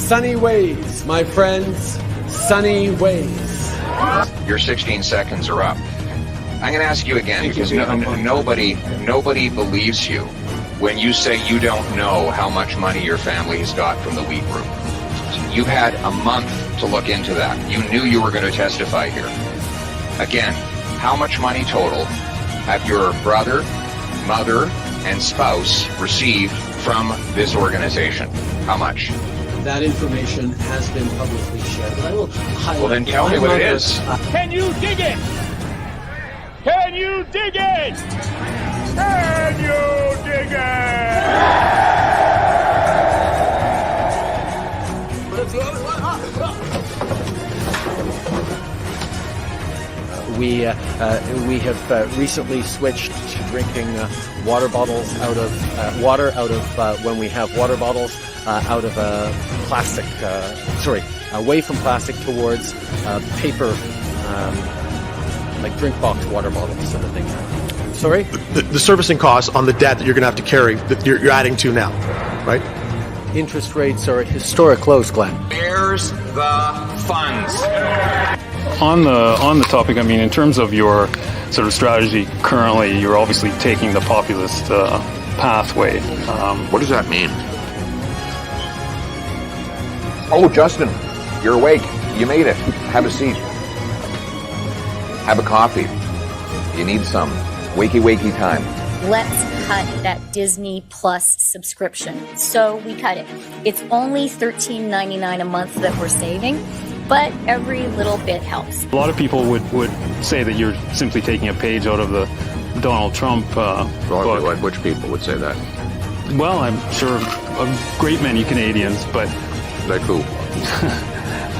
Sunny ways, my friends. Sunny ways. Your 16 seconds are up. I'm going to ask you again because nobody believes you when you say you don't know how much money your family has got from the wheat group. You've had a month to look into that. You knew you were going to testify here. Again, how much money total have your brother, mother, and spouse received from this organization? How much? That information has been publicly shared. But I will highlight. Well, then tell me what it is. Can you dig it? Can you dig it? Can you dig it? We have recently switched to drinking water bottles out of water out of when we have water bottles out of plastic. Away from plastic towards paper, like drink box water bottles sort of thing. Sorry? The servicing costs on the debt that you're going to have to carry that you're adding to now, right? Interest rates are at historic lows, Glenn. Where's the funds? On the topic, I mean, in terms of your sort of strategy currently, you're obviously taking the populist pathway. What does that mean? Oh, Justin, you're awake. You made it. Have a seat. Have a coffee. You need some. Wakey time. Let's cut that Disney Plus subscription. So we cut it. It's only $13.99 a month that we're saving, but every little bit helps. A lot of people would say that you're simply taking a page out of the Donald Trump book. Which people would say that? Well, I'm sure a great many Canadians, but... Like who?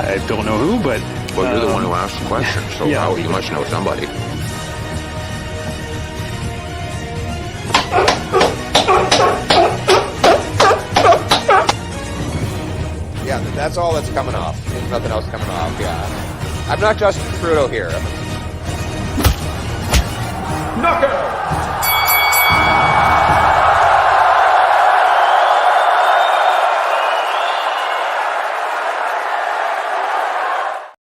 I don't know who, but... Well, you're the one who asked the question, so yeah. You must know somebody. Yeah, that's all that's coming off. There's nothing else coming off, yeah. I'm not Justin Trudeau here. Knockout!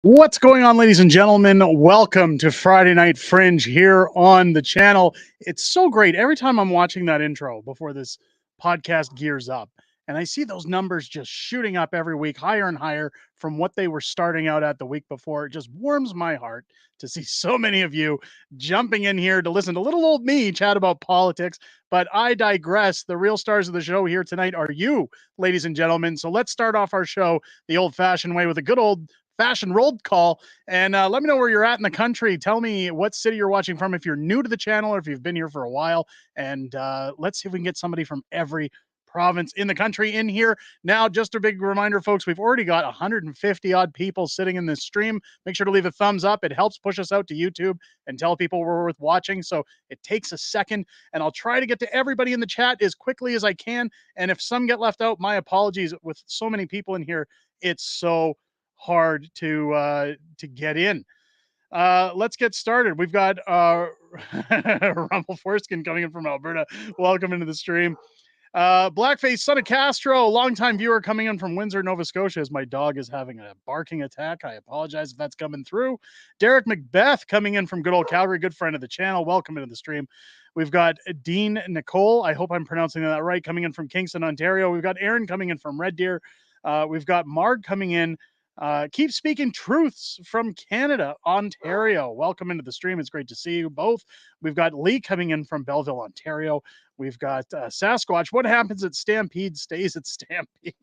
What's going on, ladies and gentlemen? Welcome to Friday Night Fringe here on the channel. It's so great. Every time I'm watching that intro before this podcast gears up, and I see those numbers just shooting up every week, higher and higher from what they were starting out at the week before. It just warms my heart to see so many of you jumping in here to listen to little old me chat about politics. But I digress. The real stars of the show here tonight are you, ladies and gentlemen. So let's start off our show the old-fashioned way with a good old-fashioned roll call. And let me know where you're at in the country. Tell me what city you're watching from if you're new to the channel or if you've been here for a while. And let's see if we can get somebody from every province in the country in here. Now, just a big reminder, folks, we've already got 150 odd people sitting in this stream. Make sure to leave a thumbs up. It helps push us out to YouTube and tell people we're worth watching. So it takes a second, and I'll try to get to everybody in the chat as quickly as I can. And if some get left out, my apologies. With so many people in here, it's so hard to get in. Let's get started. We've got Rumble Foreskin coming in from Alberta. Welcome into the stream. Blackface Son of Castro, longtime viewer coming in from Windsor, Nova Scotia, as my dog is having a barking attack. I apologize if that's coming through. Derek Macbeth coming in from good old Calgary, good friend of the channel. Welcome into the stream. We've got Dean Nicole, I hope I'm pronouncing that right, coming in from Kingston, Ontario. We've got Aaron coming in from Red Deer. We've got Marg coming in. Keep speaking truths from Canada, Ontario. Welcome into the stream. It's great to see you both. We've got Lee coming in from Belleville, Ontario. We've got Sasquatch. What happens at Stampede stays at Stampede.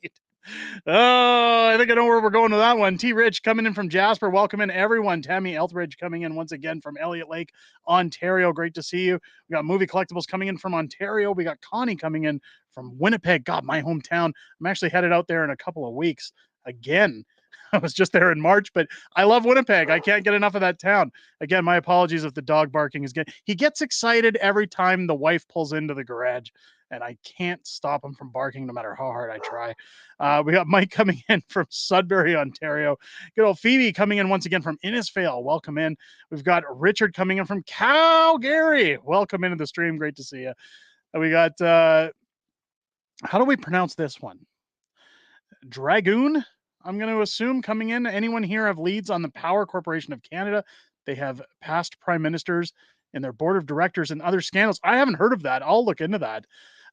Oh, I think I know where we're going with that one. T. Rich coming in from Jasper. Welcome in, everyone. Tammy Eldridge coming in once again from Elliott Lake, Ontario. Great to see you. We got Movie Collectibles coming in from Ontario. We got Connie coming in from Winnipeg. God, my hometown. I'm actually headed out there in a couple of weeks again. I was just there in March, but I love Winnipeg. I can't get enough of that town. Again, my apologies if the dog barking is getting... He gets excited every time the wife pulls into the garage, and I can't stop him from barking no matter how hard I try. We got Mike coming in from Sudbury, Ontario. Good old Phoebe coming in once again from Innisfail. Welcome in. We've got Richard coming in from Calgary. Welcome into the stream. Great to see you. We got... how do we pronounce this one? Dragoon, I'm going to assume, coming in. Anyone here have leads on the Power Corporation of Canada? They have past prime ministers in their board of directors and other scandals. I haven't heard of that. I'll look into that.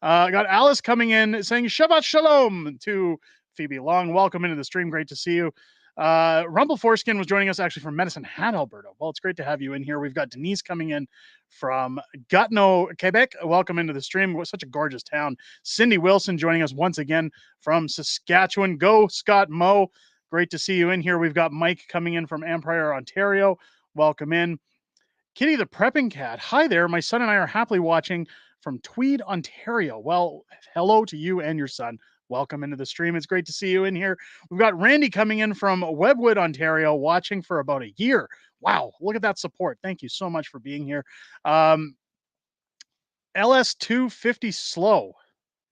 I got Alice coming in saying Shabbat Shalom to Phoebe Long. Welcome into the stream. Great to see you. Rumble Foreskin was joining us actually from Medicine Hat, Alberta. Well, it's great to have you in here. We've got Denise coming in from Gatineau, Quebec. Welcome into the stream. It's such a gorgeous town. Cindy Wilson joining us once again from Saskatchewan. Go Scott Moe. Great to see you in here. We've got Mike coming in from Empire, Ontario. Welcome in. Kitty the Prepping Cat. Hi there. My son and I are happily watching from Tweed, Ontario. Well, hello to you and your son. Welcome into the stream. It's great to see you in here. We've got Randy coming in from Webwood, Ontario, watching for about a year. Wow, look at that support. Thank you so much for being here. LS250 Slow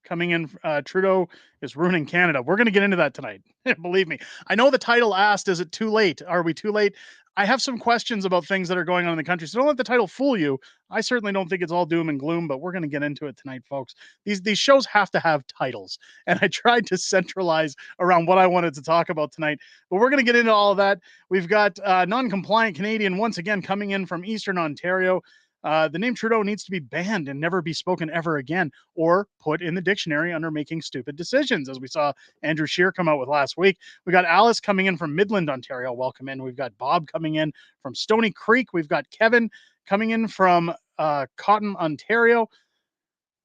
coming in. Trudeau is ruining Canada. We're going to get into that tonight. Believe me. I know the title asked, is it too late? Are we too late? I have some questions about things that are going on in the country, so don't let the title fool you. I certainly don't think it's all doom and gloom, but we're going to get into it tonight, folks. These shows have to have titles, and I tried to centralize around what I wanted to talk about tonight, but we're going to get into all of that. We've got non-compliant Canadian once again coming in from Eastern Ontario. The name Trudeau needs to be banned and never be spoken ever again, or put in the dictionary under making stupid decisions, as we saw Andrew Scheer come out with last week. We got Alice coming in from Midland, Ontario. Welcome in. We've got Bob coming in from Stony Creek. We've got Kevin coming in from Cotton, Ontario.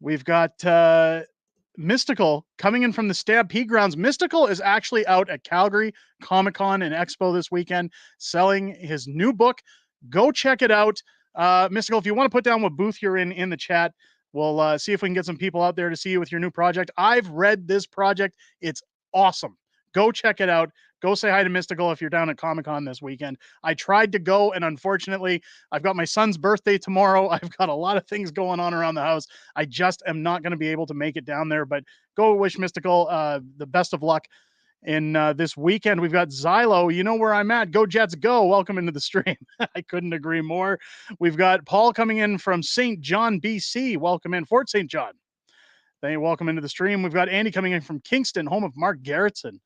We've got Mystical coming in from the Stampede grounds. Mystical is actually out at Calgary Comic-Con and Expo this weekend selling his new book. Go check it out. Mystical, if you want to put down what booth you're in the chat, we'll see if we can get some people out there to see you with your new project. I've read this project. It's awesome. Go check it out. Go say hi to Mystical if you're down at Comic-Con this weekend. I tried to go, and unfortunately, I've got my son's birthday tomorrow. I've got a lot of things going on around the house. I just am not going to be able to make it down there, but go wish Mystical the best of luck in this weekend. We've got Xylo. You know where I'm at. Go Jets, go. Welcome into the stream. I couldn't agree more. We've got Paul coming in from St. John, BC. Welcome in. Fort St. John. Welcome into the stream. We've got Andy coming in from Kingston, home of Mark Garrettson,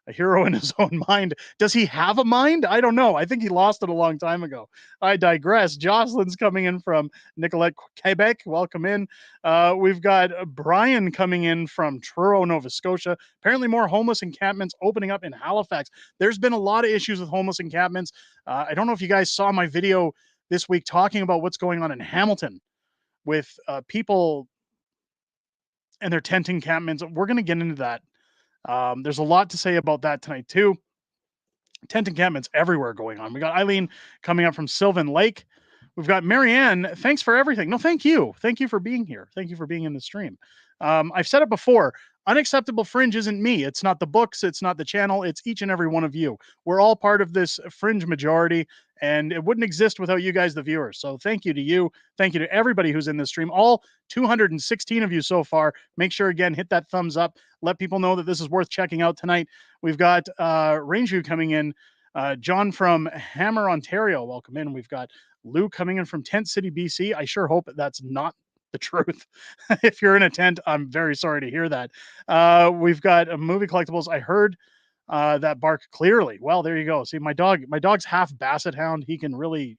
a hero in his own mind. Does he have a mind? I don't know. I think he lost it a long time ago. I digress. Jocelyn's coming in from Nicolette, Quebec. Welcome in. We've got Brian coming in from Truro, Nova Scotia. Apparently more homeless encampments opening up in Halifax. There's been a lot of issues with homeless encampments. I don't know if you guys saw my video this week talking about what's going on in Hamilton with people and their tent encampments. We're going to get into that. There's a lot to say about that tonight too. Tent encampments everywhere going on. We got Eileen coming up from Sylvan Lake. We've got Marianne. Thanks for everything. No, thank you. Thank you for being here. Thank you for being in the stream. I've said it before. Unacceptable Fringe isn't me. It's not the books. It's not the channel. It's each and every one of you. We're all part of this Fringe majority, and it wouldn't exist without you guys, the viewers. So thank you to you. Thank you to everybody who's in this stream. All 216 of you so far. Make sure, again, hit that thumbs up. Let people know that this is worth checking out tonight. We've got Ranju coming in. John from Hammer, Ontario. Welcome in. We've got Lou coming in from Tent City, BC. I sure hope that's not the truth. If you're in a tent, I'm very sorry to hear that. We've got movie collectibles. I heard that bark clearly. Well, there you go. See, my dog's half basset hound. He can really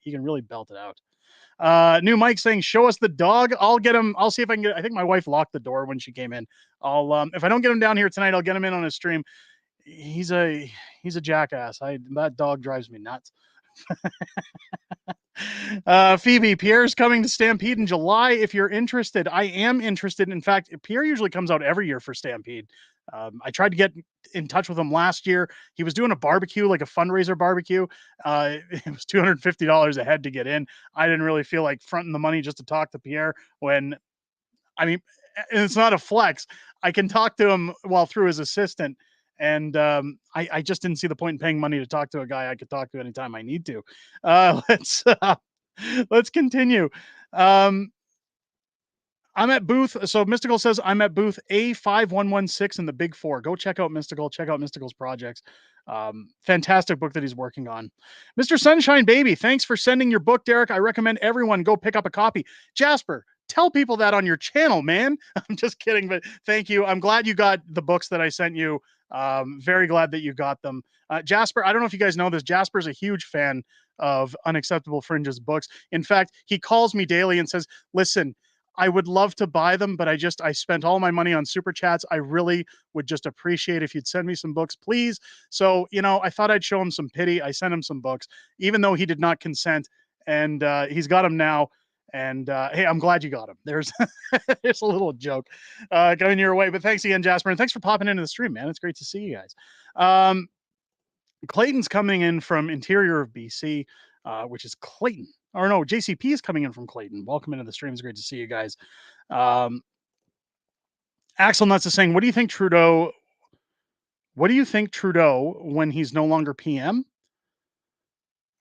belt it out. New Mike saying, show us the dog. I'll get him. I'll see if I can get, I think my wife locked the door when she came in. If I don't get him down here tonight, I'll get him in on his stream. He's a jackass. That dog drives me nuts. Phoebe, Pierre's coming to Stampede in July. If you're interested, I am interested. In fact, Pierre usually comes out every year for Stampede. I tried to get in touch with him last year. He was doing a barbecue, like a fundraiser barbecue. It was $250 a head to get in. I didn't really feel like fronting the money just to talk to Pierre when, I mean, it's not a flex. I can talk to him while through his assistant. And I just didn't see the point in paying money to talk to a guy I could talk to anytime I need to. Let's continue. I'm at booth. So Mystical says I'm at booth A5116 in the Big Four. Go check out Mystical. Check out Mystical's projects. Fantastic book that he's working on. Mr. Sunshine Baby, thanks for sending your book, Derek. I recommend everyone go pick up a copy. Jasper, tell people that on your channel, man. I'm just kidding, but thank you. I'm glad you got the books that I sent you. Very glad that you got them. Jasper, I don't know if you guys know this. Jasper's a huge fan of Unacceptable Fringe's books. In fact, he calls me daily and says, listen, I would love to buy them, but I spent all my money on super chats. I really would just appreciate if you'd send me some books, please. So, I thought I'd show him some pity. I sent him some books, even though he did not consent, and he's got them now. And hey, I'm glad you got him. There's there's a little joke going your way, but thanks again, Jasper, and thanks for popping into the stream, man. It's great to see you guys. Clayton's coming in from interior of BC, which is Clayton. Or no, JCP is coming in from Clayton. Welcome into the stream. It's great to see you guys. Axel Nuts is saying, what do you think Trudeau when he's no longer PM?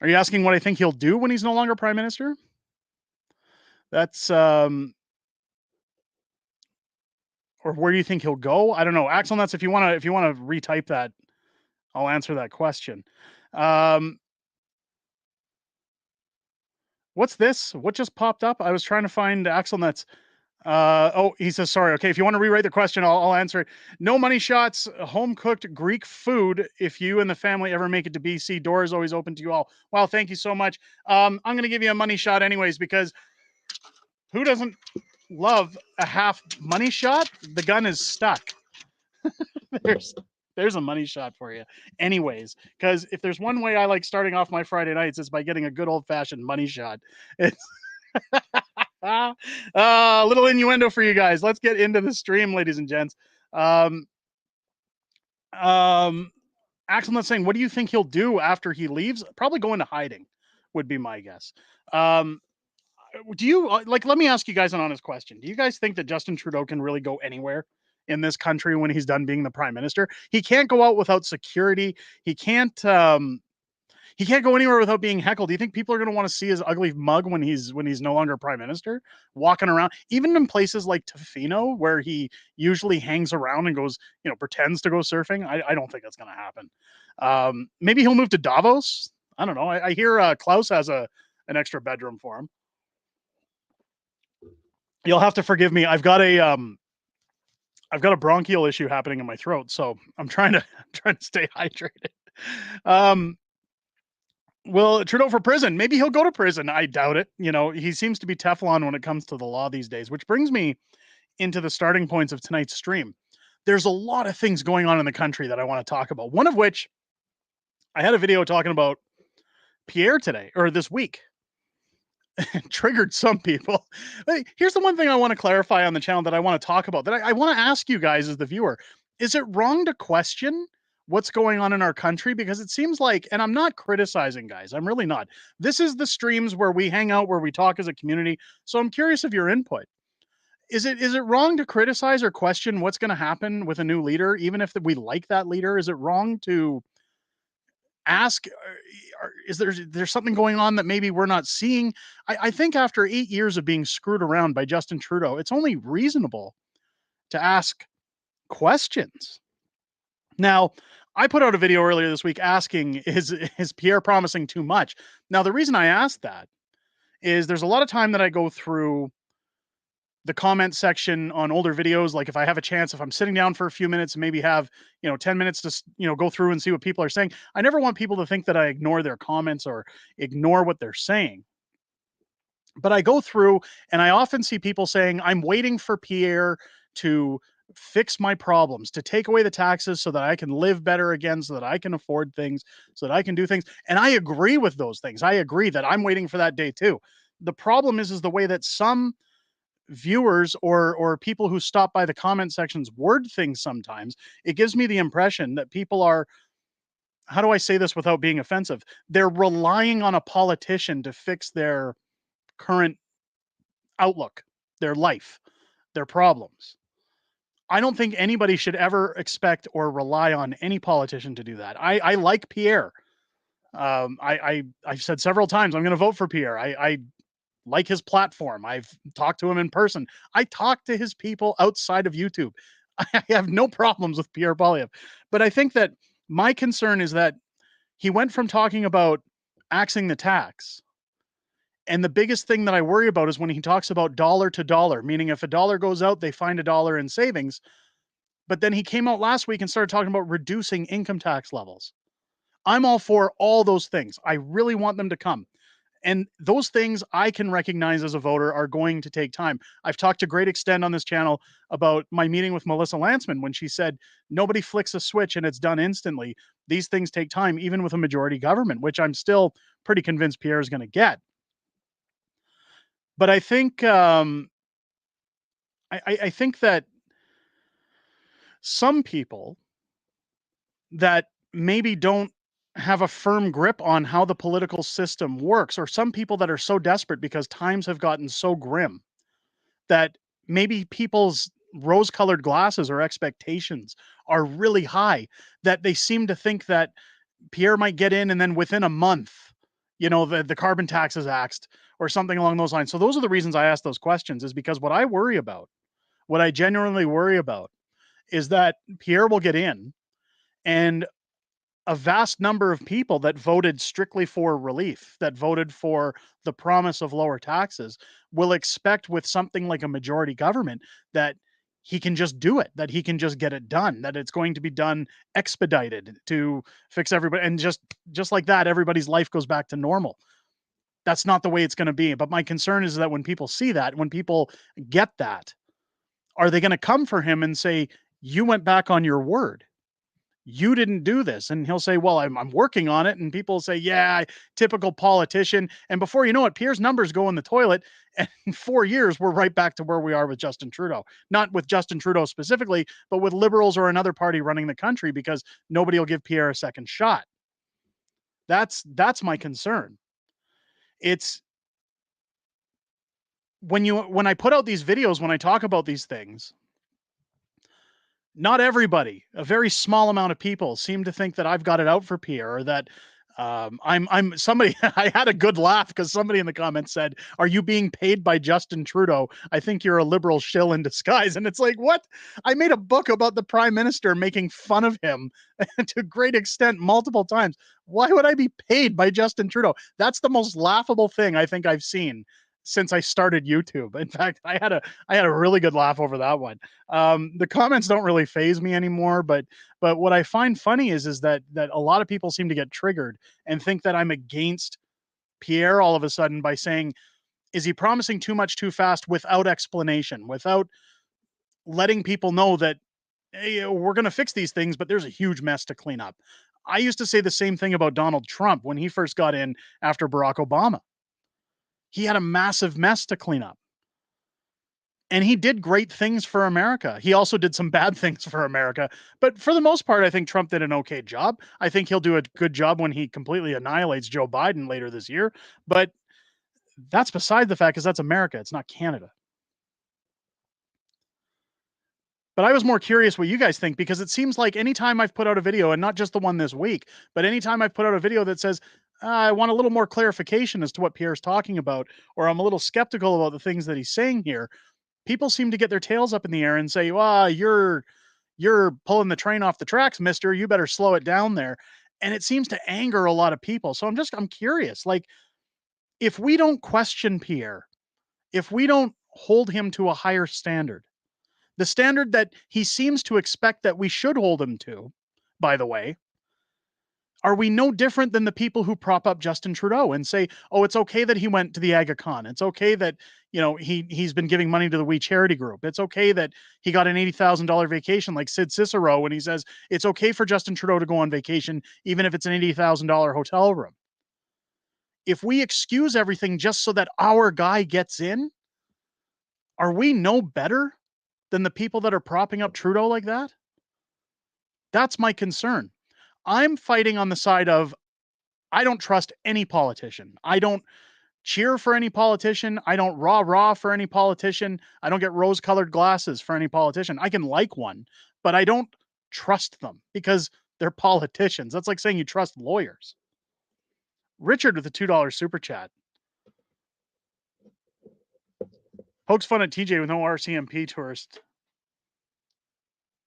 Are you asking what I think he'll do when he's no longer Prime Minister? That's or where do you think he'll go? I don't know. Axel Nuts, if you want to retype that, I'll answer that question. What's this? What just popped up? I was trying to find Axel Nuts. Oh, he says, sorry. Okay, if you want to rewrite the question, I'll answer it. No money shots, home-cooked Greek food. If you and the family ever make it to BC, door is always open to you all. Wow, thank you so much. I'm going to give you a money shot anyways, because who doesn't love a half money shot? The gun is stuck. There's a money shot for you. Anyways, because if there's one way I like starting off my Friday nights, it's by getting a good old-fashioned money shot. It's a little innuendo for you guys. Let's get into the stream, ladies and gents. Axelman's saying, what do you think he'll do after he leaves? Probably go into hiding, would be my guess. Do you let me ask you guys an honest question. Do you guys think that Justin Trudeau can really go anywhere in this country when he's done being the prime minister? He can't go out without security. He can't go anywhere without being heckled. Do you think people are going to want to see his ugly mug when he's no longer prime minister, walking around, even in places like Tofino, where he usually hangs around and goes, pretends to go surfing? I don't think that's going to happen. Maybe he'll move to Davos. I don't know. I hear Klaus has an extra bedroom for him. You'll have to forgive me. I've got a bronchial issue happening in my throat, so I'm trying to stay hydrated. Well, Trudeau for prison. Maybe he'll go to prison. I doubt it. He seems to be Teflon when it comes to the law these days, which brings me into the starting points of tonight's stream. There's a lot of things going on in the country that I want to talk about. One of which, I had a video talking about Pierre today, or this week. Triggered some people. Here's the one thing I want to clarify on the channel that I want to talk about, that I want to ask you guys as the viewer. Is it wrong to question what's going on in our country? Because it seems like, and I'm not criticizing, guys, I'm really not. This is the streams where we hang out, where we talk as a community. So I'm curious of your input. Is it wrong to criticize or question what's going to happen with a new leader, even if we like that leader? Is it wrong to ask, is there something going on that maybe we're not seeing? I think after 8 years of being screwed around by Justin Trudeau, it's only reasonable to ask questions. Now, I put out a video earlier this week asking, is Pierre promising too much? Now, the reason I asked that is there's a lot of time that I go through the comment section on older videos. Like if I have a chance, if I'm sitting down for a few minutes and maybe have, 10 minutes to, go through and see what people are saying. I never want people to think that I ignore their comments or ignore what they're saying. But I go through and I often see people saying, I'm waiting for Pierre to fix my problems, to take away the taxes so that I can live better again, so that I can afford things, so that I can do things. And I agree with those things. I agree that I'm waiting for that day too. The problem is the way that some viewers or people who stop by the comment sections word things sometimes. It gives me the impression that people are, how do I say this without being offensive? They're relying on a politician to fix their current outlook, their life, their problems. I don't think anybody should ever expect or rely on any politician to do that. I like Pierre. I've said several times, I'm going to vote for Pierre. I like his platform. I've talked to him in person. I talk to his people outside of YouTube. I have no problems with Pierre Poilievre. But I think that my concern is that he went from talking about axing the tax. And the biggest thing that I worry about is when he talks about dollar to dollar, meaning if a dollar goes out, they find $1 in savings. But then he came out last week and started talking about reducing income tax levels. I'm all for all those things. I really want them to come. And those things I can recognize as a voter are going to take time. I've talked to great extent on this channel about my meeting with Melissa Lantzman when she said, nobody flicks a switch and it's done instantly. These things take time, even with a majority government, which I'm still pretty convinced Pierre is going to get. But I think I think that some people that maybe don't have a firm grip on how the political system works, or some people that are so desperate because times have gotten so grim that maybe people's rose-colored glasses or expectations are really high, that they seem to think that Pierre might get in and then within a month, the carbon tax is axed or something along those lines. So those are the reasons I ask those questions, is because what I genuinely worry about is that Pierre will get in, and a vast number of people that voted strictly for relief, that voted for the promise of lower taxes, will expect with something like a majority government that he can just do it, that he can just get it done, that it's going to be done expedited to fix everybody. And just like that, everybody's life goes back to normal. That's not the way it's going to be. But my concern is that when people see that, when people get that, are they going to come for him and say, you went back on your word? You didn't do this. And he'll say, well, I'm working on it. And people say, yeah, typical politician. And before you know it, Pierre's numbers go in the toilet. And in 4 years, we're right back to where we are with Justin Trudeau. Not with Justin Trudeau specifically, but with Liberals or another party running the country, because nobody will give Pierre a second shot. That's my concern. It's when I put out these videos, when I talk about these things, not everybody, a very small amount of people seem to think that I've got it out for Pierre, or that I'm somebody. I had a good laugh because somebody in the comments said, are you being paid by Justin Trudeau? I think you're a liberal shill in disguise. And it's like, what? I made a book about the prime minister making fun of him to a great extent multiple times. Why would I be paid by Justin Trudeau? That's the most laughable thing I think I've seen since I started YouTube. In fact, I had a really good laugh over that one. The comments don't really faze me anymore, but what I find funny is that a lot of people seem to get triggered and think that I'm against Pierre all of a sudden by saying, is he promising too much too fast, without explanation, without letting people know that, hey, we're going to fix these things, but there's a huge mess to clean up. I used to say the same thing about Donald Trump when he first got in after Barack Obama. He had a massive mess to clean up. And he did great things for America. He also did some bad things for America. But for the most part, I think Trump did an okay job. I think he'll do a good job when he completely annihilates Joe Biden later this year. But that's beside the fact, because that's America. It's not Canada. But I was more curious what you guys think, because it seems like anytime I've put out a video, and not just the one this week, but anytime I've put out a video that says, I want a little more clarification as to what Pierre's talking about, or I'm a little skeptical about the things that he's saying here, people seem to get their tails up in the air and say, well, you're pulling the train off the tracks, mister. You better slow it down there. And it seems to anger a lot of people. So I'm curious, like, if we don't question Pierre, if we don't hold him to a higher standard, the standard that he seems to expect that we should hold him to, by the way, are we no different than the people who prop up Justin Trudeau and say, oh, it's okay that he went to the AgaCon. It's okay that, he's been giving money to the We Charity Group. It's okay that he got an $80,000 vacation like Sid Cicero when he says it's okay for Justin Trudeau to go on vacation, even if it's an $80,000 hotel room. If we excuse everything just so that our guy gets in, are we no better than the people that are propping up Trudeau like that? That's my concern. I'm fighting on the side of, I don't trust any politician. I don't cheer for any politician. I don't rah for any politician. I don't get rose-colored glasses for any politician. I can like one, but I don't trust them because they're politicians. That's like saying you trust lawyers. Richard with the $2 super chat. Pokes fun at TJ with no RCMP tourist.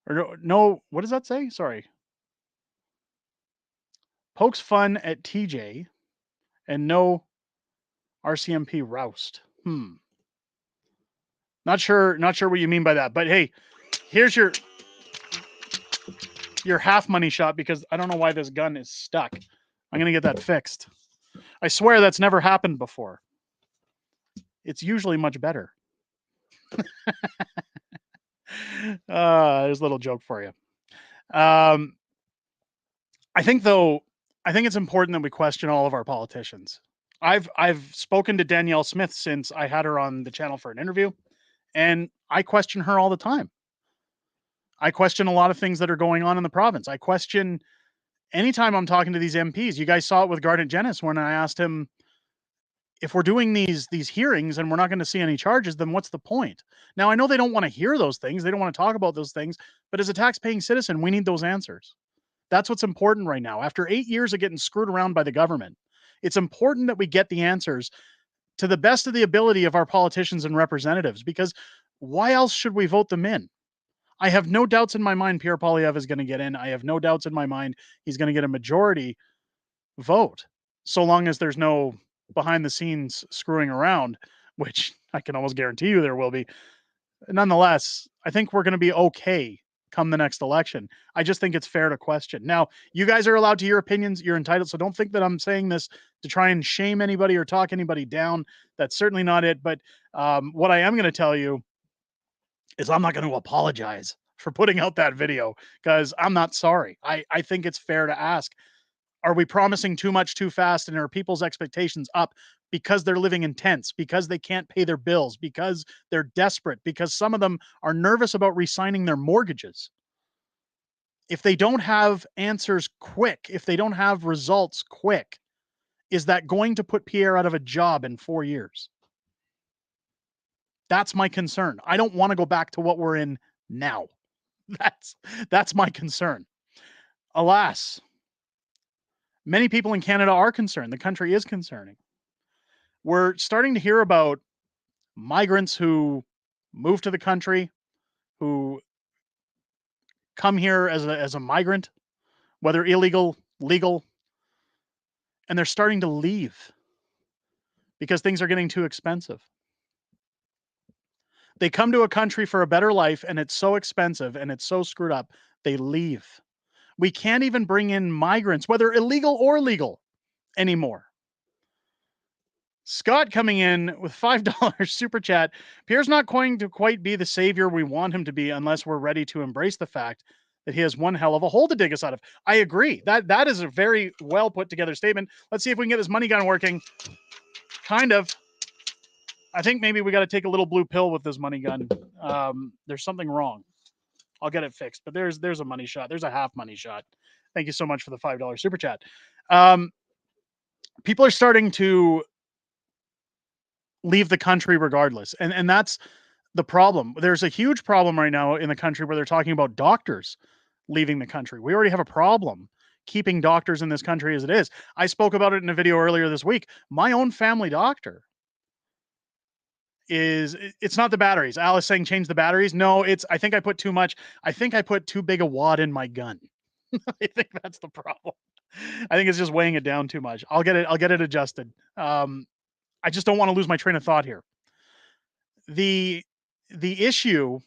Or no, what does that say? Sorry. Pokes fun at TJ and no RCMP roust. Not sure what you mean by that. But hey, here's your your half money shot because I don't know why this gun is stuck. I'm going to get that fixed. I swear that's never happened before. It's usually much better. There's a little joke for you. I think it's important that we question all of our politicians. I've spoken to Danielle Smith since I had her on the channel for an interview, and I question her all the time. I question a lot of things that are going on in the province. I question anytime I'm talking to these MPs. You guys saw it with Garnet Jennis when I asked him, if we're doing these hearings and we're not going to see any charges, then what's the point? Now, I know they don't want to hear those things. They don't want to talk about those things. But as a tax-paying citizen, we need those answers. That's what's important right now. After 8 years of getting screwed around by the government, it's important that we get the answers to the best of the ability of our politicians and representatives, because why else should we vote them in? I have no doubts in my mind Pierre Poilievre is going to get in. I have no doubts in my mind he's going to get a majority vote, so long as there's no behind the scenes screwing around, which I can almost guarantee you there will be. Nonetheless, I think we're going to be okay come the next election. I just think it's fair to question. Now, you guys are allowed to your opinions. You're entitled. So don't think that I'm saying this to try and shame anybody or talk anybody down. That's certainly not it. But what I am going to tell you is I'm not going to apologize for putting out that video because I'm not sorry. I think it's fair to ask, are we promising too much too fast, and are people's expectations up because they're living in tents, because they can't pay their bills, because they're desperate, because some of them are nervous about re-signing their mortgages? If they don't have answers quick, if they don't have results quick, is that going to put Pierre out of a job in 4 years? That's my concern. I don't want to go back to what we're in now. That's my concern. Alas, many people in Canada are concerned. The country is concerning. We're starting to hear about migrants who move to the country, who come here as a migrant, whether illegal, legal, and they're starting to leave because things are getting too expensive. They come to a country for a better life, and it's so expensive and it's so screwed up, they leave. We can't even bring in migrants, whether illegal or legal, anymore. Scott coming in with $5 super chat. Pierre's not going to quite be the savior we want him to be unless we're ready to embrace the fact that he has one hell of a hole to dig us out of. I agree. That is a very well put together statement. Let's see if we can get this money gun working. Kind of. I think maybe we got to take a little blue pill with this money gun. There's something wrong. I'll get it fixed. But there's a money shot. There's a half money shot. Thank you so much for the $5 super chat. People are starting to leave the country regardless. And that's the problem. There's a huge problem right now in the country where they're talking about doctors leaving the country. We already have a problem keeping doctors in this country as it is. I spoke about it in a video earlier this week. My own family doctor it's not the batteries. Alice saying change the batteries. No, I think I put too much. I think I put too big a wad in my gun. I think that's the problem. I think it's just weighing it down too much. I'll get it adjusted. I just don't want to lose my train of thought here. The issue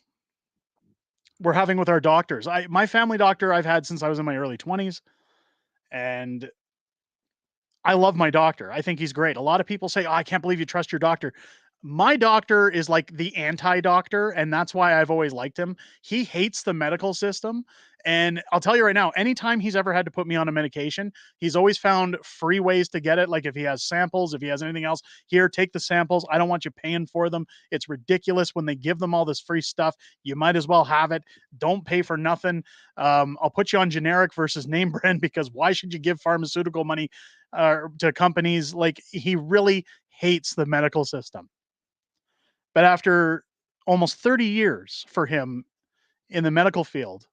we're having with our doctors. My family doctor I've had since I was in my early 20s, and I love my doctor. I think he's great. A lot of people say, "Oh, I can't believe you trust your doctor." My doctor is like the anti-doctor, and that's why I've always liked him. He hates the medical system. And I'll tell you right now, anytime he's ever had to put me on a medication, he's always found free ways to get it. Like if he has samples, if he has anything else, here, take the samples. I don't want you paying for them. It's ridiculous when they give them all this free stuff. You might as well have it. Don't pay for nothing. I'll put you on generic versus name brand, because why should you give pharmaceutical money to companies? Like, he really hates the medical system. But after almost 30 years for him in the medical field,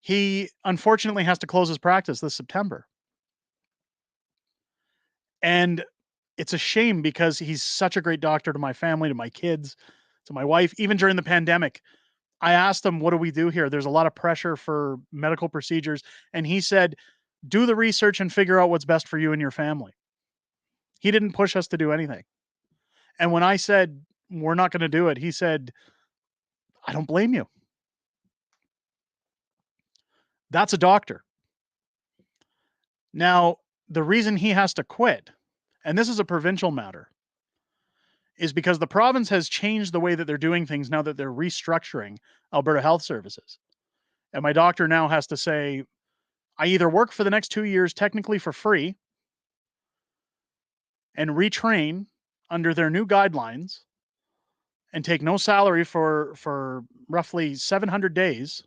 he unfortunately has to close his practice this September. And it's a shame because he's such a great doctor to my family, to my kids, to my wife. Even during the pandemic, I asked him, what do we do here? There's a lot of pressure for medical procedures. And he said, do the research and figure out what's best for you and your family. He didn't push us to do anything. And when I said, we're not going to do it, he said, I don't blame you. That's a doctor. Now, the reason he has to quit, and this is a provincial matter, is because the province has changed the way that they're doing things now that they're restructuring Alberta Health Services. And my doctor now has to say, I either work for the next 2 years technically for free and retrain under their new guidelines and take no salary for roughly 700 days,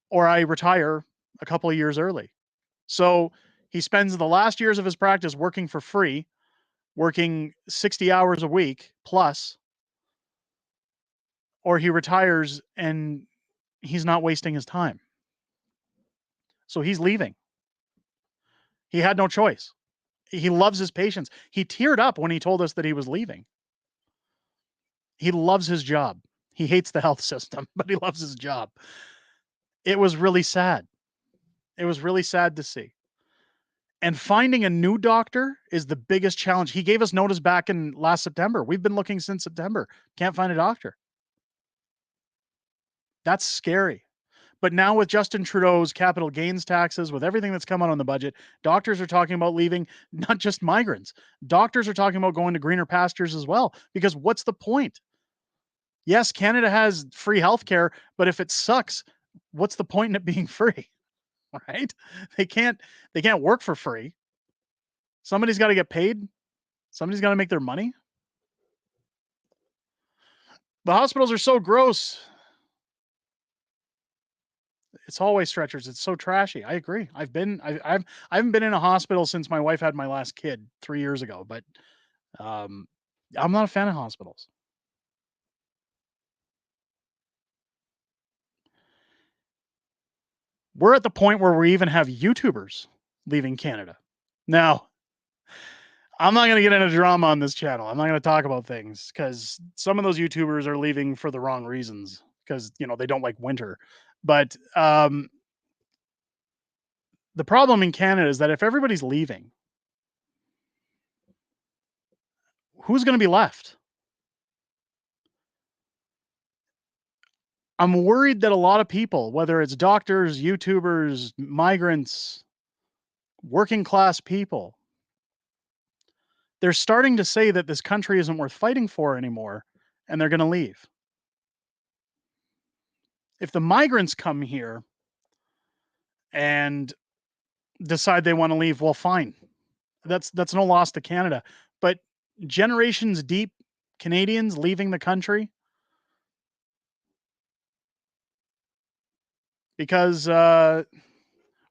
or I retire a couple of years early. So he spends the last years of his practice working for free, working 60 hours a week plus, or he retires and he's not wasting his time. So he's leaving. He had no choice. He loves his patients. He teared up when he told us that he was leaving. He loves his job. He hates the health system, but he loves his job. It was really sad. It was really sad to see. And finding a new doctor is the biggest challenge. He gave us notice back in last September. We've been looking since September. Can't find a doctor. That's scary. But now with Justin Trudeau's capital gains taxes, with everything that's come out on the budget, doctors are talking about leaving, not just migrants. Doctors are talking about going to greener pastures as well, because what's the point? Yes, Canada has free healthcare, but if it sucks, what's the point in it being free? Right? They can't work for free. Somebody's got to get paid. Somebody's got to make their money. The hospitals are so gross. It's hallway stretchers. It's so trashy. I agree. I haven't been in a hospital since my wife had my last kid 3 years ago, but I'm not a fan of hospitals. We're at the point where we even have YouTubers leaving Canada. Now, I'm not going to get into drama on this channel. I'm not going to talk about things because some of those YouTubers are leaving for the wrong reasons because, they don't like winter. But the problem in Canada is that if everybody's leaving, who's going to be left? I'm worried that a lot of people, whether it's doctors, YouTubers, migrants, working class people, they're starting to say that this country isn't worth fighting for anymore, and they're going to leave. If the migrants come here and decide they want to leave, well, fine. That's no loss to Canada. But generations deep Canadians leaving the country because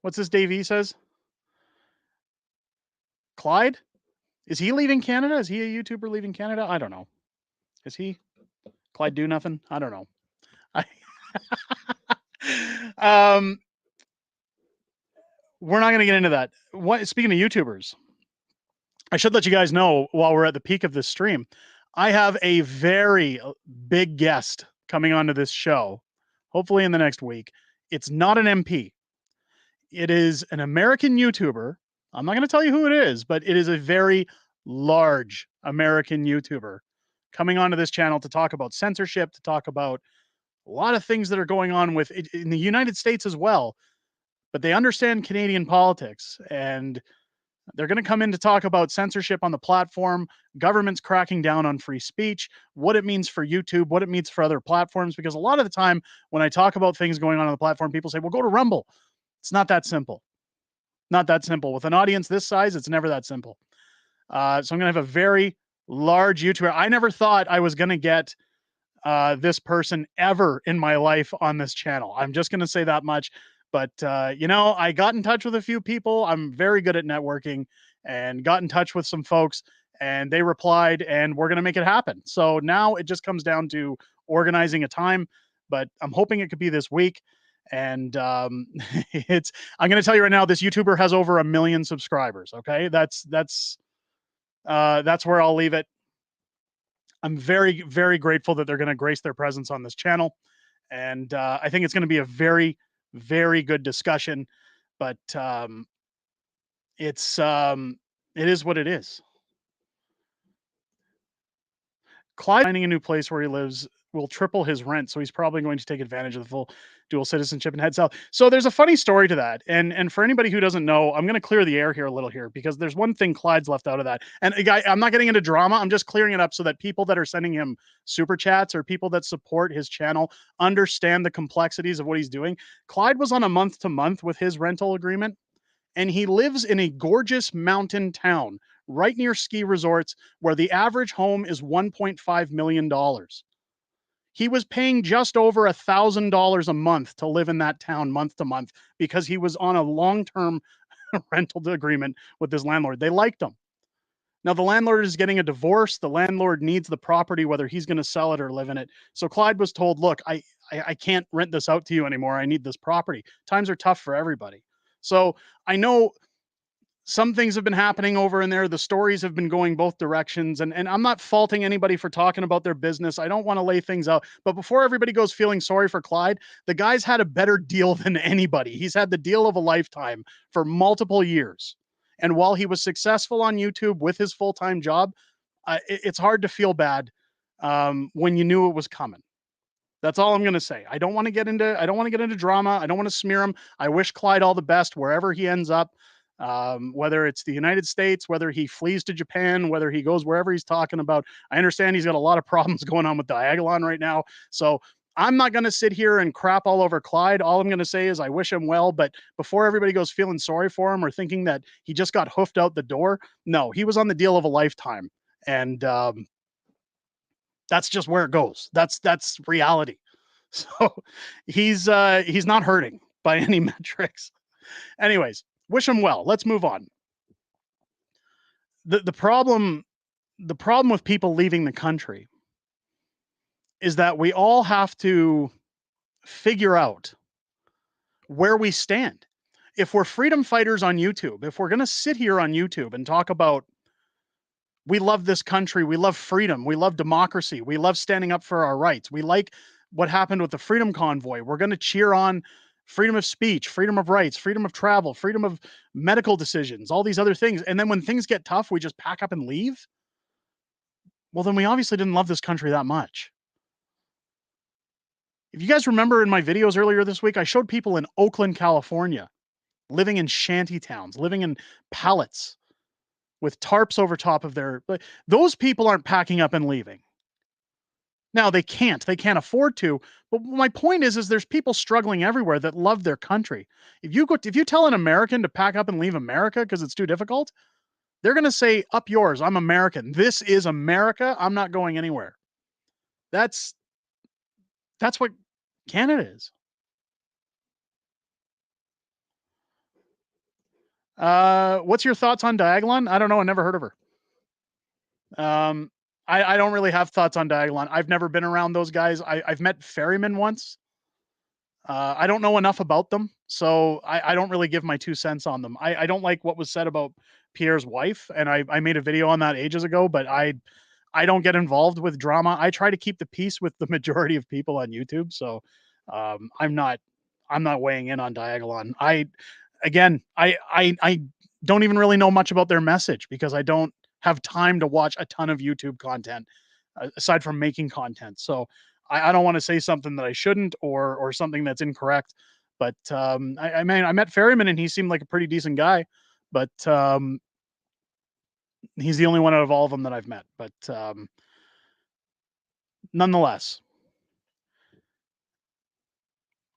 what's this Dave E says? Clyde? Is he leaving Canada? Is he a YouTuber leaving Canada? I don't know. Is he? Clyde do nothing? I don't know. We're not going to get into that. Speaking of YouTubers, I should let you guys know while we're at the peak of this stream, I have a very big guest coming onto this show, hopefully in the next week. It's not an MP. It is an American YouTuber. I'm not going to tell you who it is, but it is a very large American YouTuber coming onto this channel to talk about censorship, to talk about a lot of things that are going on with it in the United States as well. But they understand Canadian politics, and they're going to come in to talk about censorship on the platform, governments cracking down on free speech, what it means for YouTube, what it means for other platforms. Because a lot of the time when I talk about things going on the platform, people say, well, go to Rumble. It's not that simple. Not that simple. With an audience this size, it's never that simple. So I'm going to have a very large YouTuber. I never thought I was going to get this person ever in my life on this channel. I'm just going to say that much. But, I got in touch with a few people. I'm very good at networking and got in touch with some folks and they replied and we're going to make it happen. So now it just comes down to organizing a time, but I'm hoping it could be this week. And I'm going to tell you right now, this YouTuber has over 1 million subscribers. Okay. That's where I'll leave it. I'm very, very grateful that they're going to grace their presence on this channel. And I think it's going to be a very, very good discussion, but it is what it is. Clyde finding a new place where he lives will triple his rent, so he's probably going to take advantage of the full dual citizenship and head south. So there's a funny story to that, and for anybody who doesn't know, I'm going to clear the air here a little here because there's one thing Clyde's left out of that. And I'm not getting into drama. I'm just clearing it up so that people that are sending him super chats or people that support his channel understand the complexities of what he's doing. Clyde was on a month-to-month with his rental agreement, and he lives in a gorgeous mountain town right near ski resorts where the average home is $1.5 million. He was paying just over $1,000 a month to live in that town month to month because he was on a long-term rental agreement with his landlord. They liked him. Now the landlord is getting a divorce. The landlord needs the property, whether he's going to sell it or live in it. So Clyde was told, look, I can't rent this out to you anymore. I need this property. Times are tough for everybody. So I know some things have been happening over in there. The stories have been going both directions. And I'm not faulting anybody for talking about their business. I don't want to lay things out. But before everybody goes feeling sorry for Clyde, the guy's had a better deal than anybody. He's had the deal of a lifetime for multiple years. And while he was successful on YouTube with his full-time job, it's hard to feel bad when you knew it was coming. That's all I'm going to say. I don't want to get into drama. I don't want to smear him. I wish Clyde all the best wherever he ends up. Whether it's the United States, whether he flees to Japan, whether he goes wherever he's talking about. I understand he's got a lot of problems going on with Diagolon right now. So I'm not going to sit here and crap all over Clyde. All I'm going to say is I wish him well. But before everybody goes feeling sorry for him or thinking that he just got hoofed out the door, no, he was on the deal of a lifetime. And that's just where it goes. That's reality. So he's not hurting by any metrics. Anyways, wish him well. Let's move on. The problem with people leaving the country is that we all have to figure out where we stand. If we're freedom fighters on YouTube, if we're going to sit here on YouTube and talk about we love this country, we love freedom, we love democracy, we love standing up for our rights, we like what happened with the Freedom Convoy, we're going to cheer on freedom of speech, freedom of rights, freedom of travel, freedom of medical decisions, all these other things. And then when things get tough, we just pack up and leave. Well, then we obviously didn't love this country that much. If you guys remember in my videos earlier this week, I showed people in Oakland, California, living in shanty towns, living in pallets with tarps over top of their, those people aren't packing up and leaving. Now they can't afford to, but my point is there's people struggling everywhere that love their country. If you tell an American to pack up and leave America because it's too difficult, they're going to say, up yours, I'm American. This is America. I'm not going anywhere. That's what Canada is. What's your thoughts on Diagolon? I don't know. I never heard of her. I don't really have thoughts on Diagolon. I've never been around those guys. I've met ferrymen once. I don't know enough about them, so I don't really give my 2 cents on them. I don't like what was said about Pierre's wife, and I made a video on that ages ago, but I don't get involved with drama. I try to keep the peace with the majority of people on YouTube, so I'm not weighing in on Diagolon. I don't even really know much about their message because I don't have time to watch a ton of YouTube content aside from making content. So I don't want to say something that I shouldn't or something that's incorrect. But I met Ferryman and he seemed like a pretty decent guy, but he's the only one out of all of them that I've met. But nonetheless,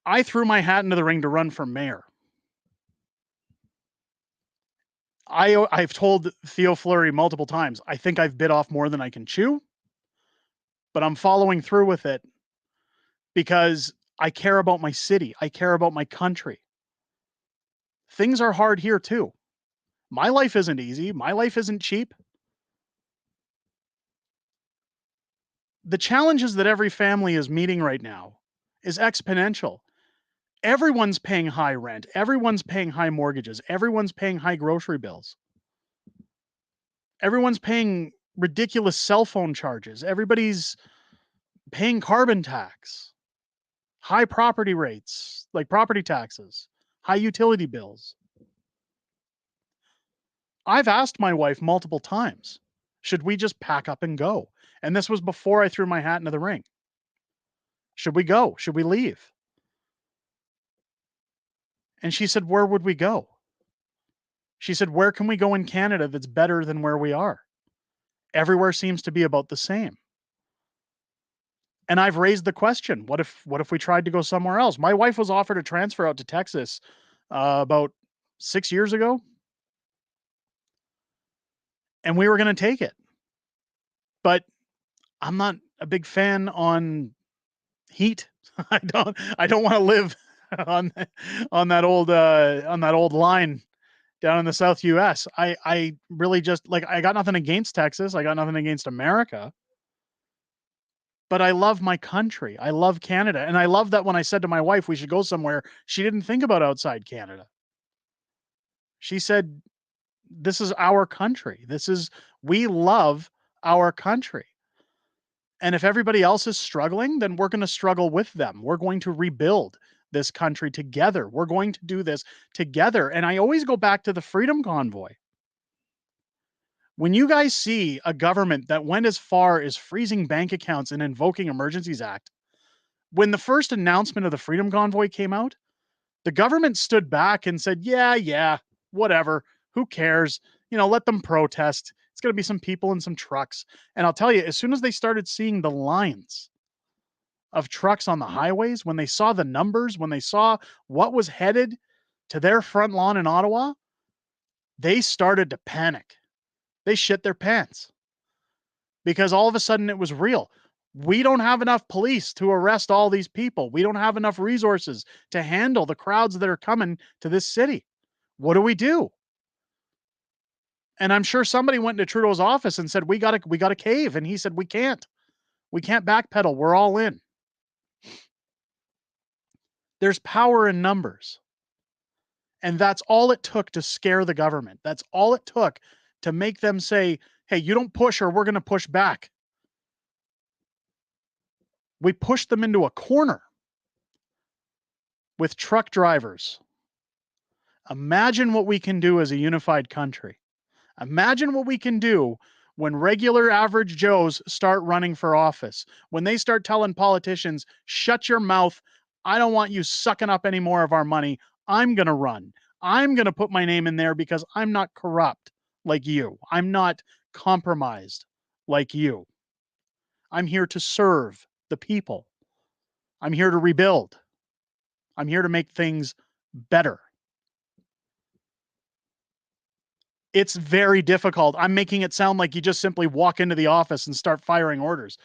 I threw my hat into the ring to run for mayor. I've told Theo Fleury multiple times, I think I've bit off more than I can chew, but I'm following through with it because I care about my city. I care about my country. Things are hard here too. My life isn't easy. My life isn't cheap. The challenges that every family is meeting right now is exponential. Everyone's paying high rent. Everyone's paying high mortgages. Everyone's paying high grocery bills. Everyone's paying ridiculous cell phone charges. Everybody's paying carbon tax, high property rates, like property taxes, high utility bills. I've asked my wife multiple times, should we just pack up and go? And this was before I threw my hat into the ring. Should we go? Should we leave? And she said, where would we go? She said, where can we go in Canada that's better than where we are? Everywhere seems to be about the same. And I've raised the question, what if we tried to go somewhere else? My wife was offered a transfer out to Texas about 6 years ago, and we were going to take it. But I'm not a big fan on heat. I don't want to live on that old line down in the South US. I really just like, I got nothing against Texas. I got nothing against America. But I love my country. I love Canada. And I love that when I said to my wife we should go somewhere, she didn't think about outside Canada. She said, this is our country. We love our country. And if everybody else is struggling, then we're going to struggle with them. We're going to rebuild this country together. We're going to do this together. And I always go back to the Freedom Convoy. When you guys see a government that went as far as freezing bank accounts and invoking Emergencies Act, when the first announcement of the Freedom Convoy came out, the government stood back and said, yeah, whatever, who cares? Let them protest. It's going to be some people and some trucks. And I'll tell you, as soon as they started seeing the lines of trucks on the highways, when they saw the numbers, when they saw what was headed to their front lawn in Ottawa, they started to panic. They shit their pants because all of a sudden it was real. We don't have enough police to arrest all these people. We don't have enough resources to handle the crowds that are coming to this city. What do we do? And I'm sure somebody went into Trudeau's office and said, we got to cave. And he said, we can't backpedal. We're all in. There's power in numbers. And that's all it took to scare the government. That's all it took to make them say, hey, you don't push or we're going to push back. We pushed them into a corner with truck drivers. Imagine what we can do as a unified country. Imagine what we can do when regular average Joes start running for office. When they start telling politicians, shut your mouth. I don't want you sucking up any more of our money. I'm going to run. I'm going to put my name in there because I'm not corrupt like you. I'm not compromised like you. I'm here to serve the people. I'm here to rebuild. I'm here to make things better. It's very difficult. I'm making it sound like you just simply walk into the office and start firing orders.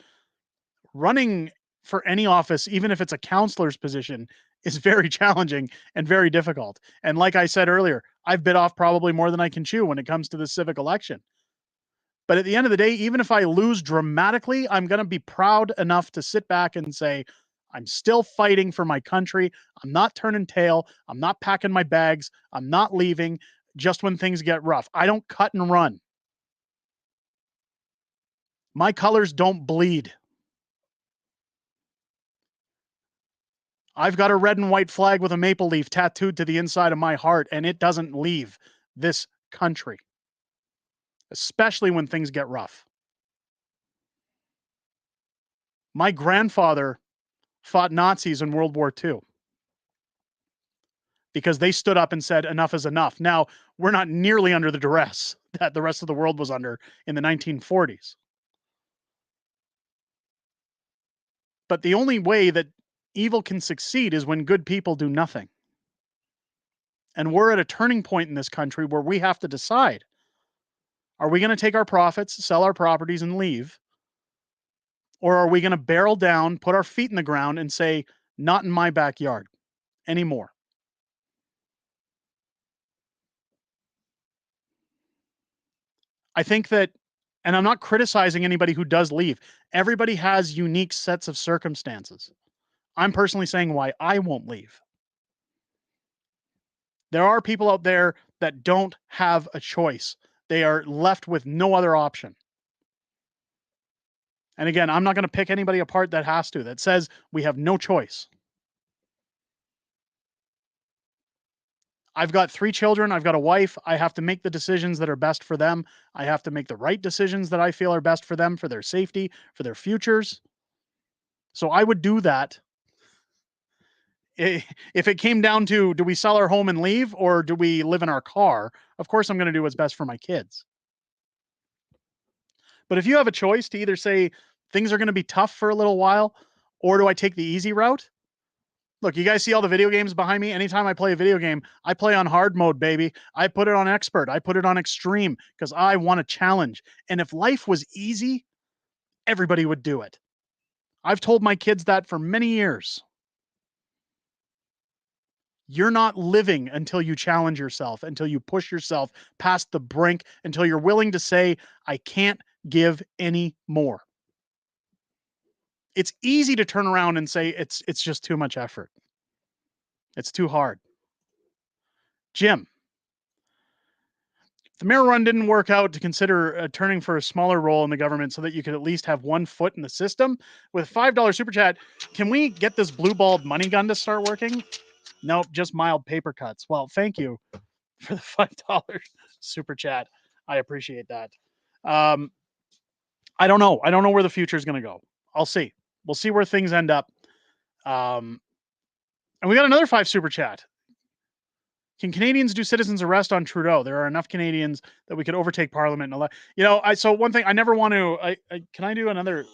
Running for any office, even if it's a counselor's position, is very challenging and very difficult. And like I said earlier, I've bit off probably more than I can chew when it comes to the civic election. But at the end of the day, even if I lose dramatically, I'm going to be proud enough to sit back and say, I'm still fighting for my country. I'm not turning tail. I'm not packing my bags. I'm not leaving just when things get rough. I don't cut and run. My colors don't bleed. I've got a red and white flag with a maple leaf tattooed to the inside of my heart, and it doesn't leave this country, especially when things get rough. My grandfather fought Nazis in World War II because they stood up and said, enough is enough. Now, we're not nearly under the duress that the rest of the world was under in the 1940s. But the only way that evil can succeed is when good people do nothing. And we're at a turning point in this country where we have to decide, are we going to take our profits, sell our properties, and leave? Or are we going to barrel down, put our feet in the ground, and say, not in my backyard anymore? I think that, and I'm not criticizing anybody who does leave. Everybody has unique sets of circumstances. I'm personally saying why I won't leave. There are people out there that don't have a choice. They are left with no other option. And again, I'm not going to pick anybody apart that has to, that says we have no choice. I've got 3 children. I've got a wife. I have to make the decisions that are best for them. I have to make the right decisions that I feel are best for them, for their safety, for their futures. So I would do that if it came down to, do we sell our home and leave, or do we live in our car? Of course, I'm going to do what's best for my kids. But if you have a choice to either say things are going to be tough for a little while, or do I take the easy route? Look, you guys see all the video games behind me? Anytime I play a video game, I play on hard mode, baby. I put it on expert. I put it on extreme because I want a challenge. And if life was easy, everybody would do it. I've told my kids that for many years. You're not living until you challenge yourself, until you push yourself past the brink, until you're willing to say, I can't give any more. It's easy to turn around and say it's just too much effort. It's too hard. Jim, if the mayor run didn't work out, to consider turning for a smaller role in the government so that you could at least have one foot in the system. With $5 super chat, can we get this blue balled money gun to start working? Nope, just mild paper cuts. Well, thank you for the $5 super chat. I appreciate that. I don't know. I don't know where the future is going to go. I'll see. We'll see where things end up. And we got another 5 super chat. Can Canadians do citizens arrest on Trudeau? There are enough Canadians that we could overtake Parliament and elect. So one thing I never want to. Can I do another?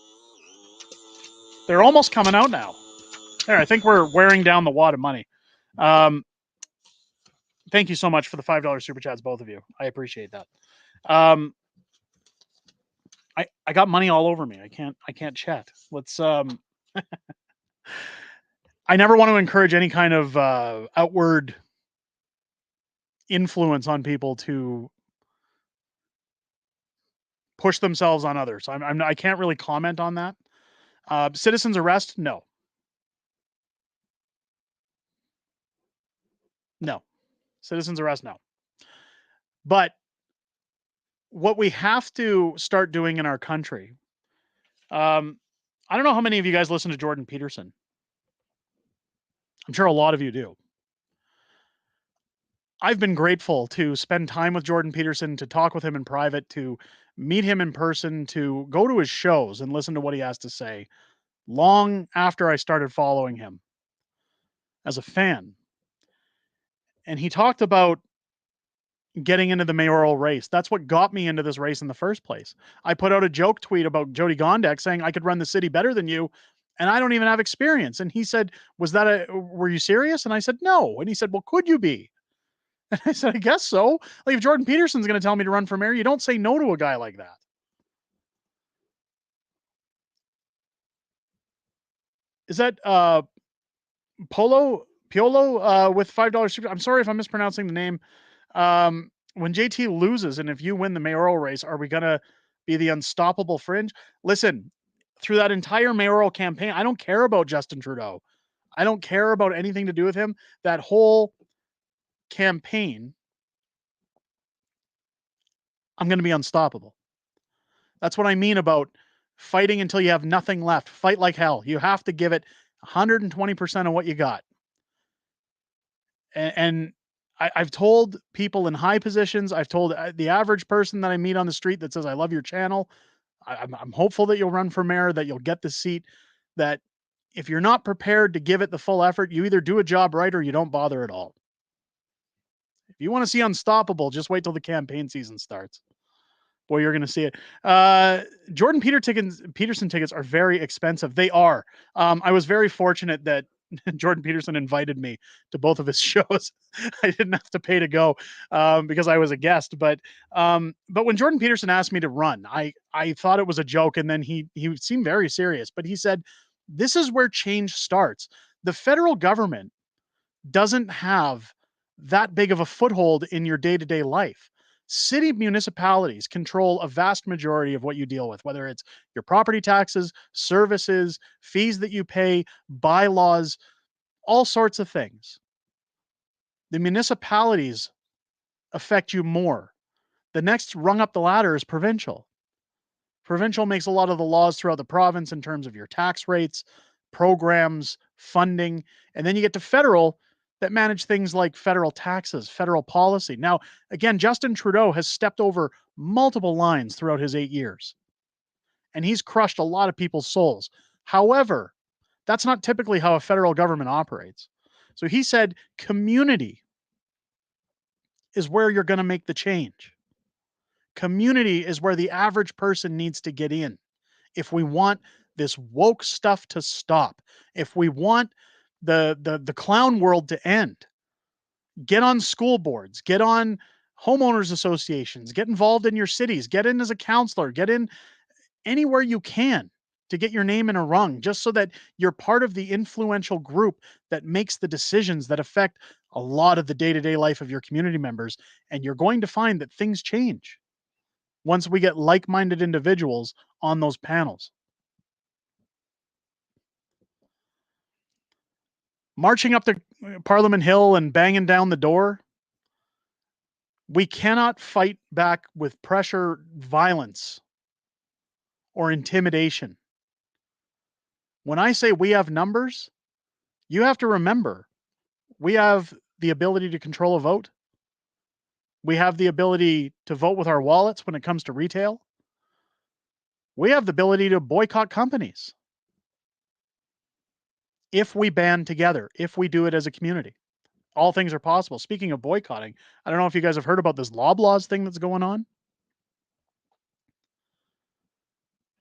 They're almost coming out now. There, I think we're wearing down the wad of money. Thank you so much for the $5 super chats, both of you. I appreciate that. I got money all over me. I can't chat. Let's. I never want to encourage any kind of outward influence on people to push themselves on others. I can't really comment on that. Citizens arrest? No. Citizens arrest? No. But what we have to start doing in our country, I don't know how many of you guys listen to Jordan Peterson. I'm sure a lot of you do. I've been grateful to spend time with Jordan Peterson, to talk with him in private, to meet him in person, to go to his shows and listen to what he has to say long after I started following him as a fan. And he talked about getting into the mayoral race. That's what got me into this race in the first place. I put out a joke tweet about Jody Gondek saying I could run the city better than you, and I don't even have experience. And he said, were you serious? And I said, no. And he said, well, could you be? And I said, I guess so. Like, if Jordan Peterson's going to tell me to run for mayor, you don't say no to a guy like that. Is that Piolo with $5 super? I'm sorry if I'm mispronouncing the name. When JT loses and if you win the mayoral race, are we going to be the unstoppable fringe? Listen, through that entire mayoral campaign, I don't care about Justin Trudeau. I don't care about anything to do with him. That whole campaign, I'm going to be unstoppable. That's what I mean about fighting until you have nothing left. Fight like hell. You have to give it 120% of what you got. And I've told people in high positions, I've told the average person that I meet on the street that says, I love your channel. I'm hopeful that you'll run for mayor, that you'll get the seat, that if you're not prepared to give it the full effort, you either do a job right or you don't bother at all. If you want to see unstoppable, just wait till the campaign season starts. Boy, you're going to see it. Jordan Peterson tickets are very expensive. They are. I was very fortunate that Jordan Peterson invited me to both of his shows. I didn't have to pay to go because I was a guest. But when Jordan Peterson asked me to run, I thought it was a joke, and then he seemed very serious. But he said, "This is where change starts. The federal government doesn't have that big of a foothold in your day-to-day life. City municipalities control a vast majority of what you deal with, whether it's your property taxes, services, fees that you pay, bylaws, all sorts of things. The municipalities affect you more. The next rung up the ladder is provincial. Provincial makes a lot of the laws throughout the province in terms of your tax rates, programs, funding, and then you get to federal that manage things like federal taxes, federal policy. Now, again, Justin Trudeau has stepped over multiple lines throughout his 8 years, and he's crushed a lot of people's souls. However, that's not typically how a federal government operates. So he said community is where you're going to make the change. Community is where the average person needs to get in. If we want this woke stuff to stop, if we want the clown world to end, get on school boards, get on homeowners associations, get involved in your cities, get in as a counselor, get in anywhere you can to get your name in a rung, just so that you're part of the influential group that makes the decisions that affect a lot of the day-to-day life of your community members. And you're going to find that things change once we get like-minded individuals on those panels. Marching up to Parliament Hill and banging down the door, we cannot fight back with pressure, violence, or intimidation. When I say we have numbers, you have to remember, we have the ability to control a vote. We have the ability to vote with our wallets when it comes to retail. We have the ability to boycott companies if we band together, if we do it as a community. All things are possible. Speaking of boycotting, I don't know if you guys have heard about this Loblaws thing that's going on.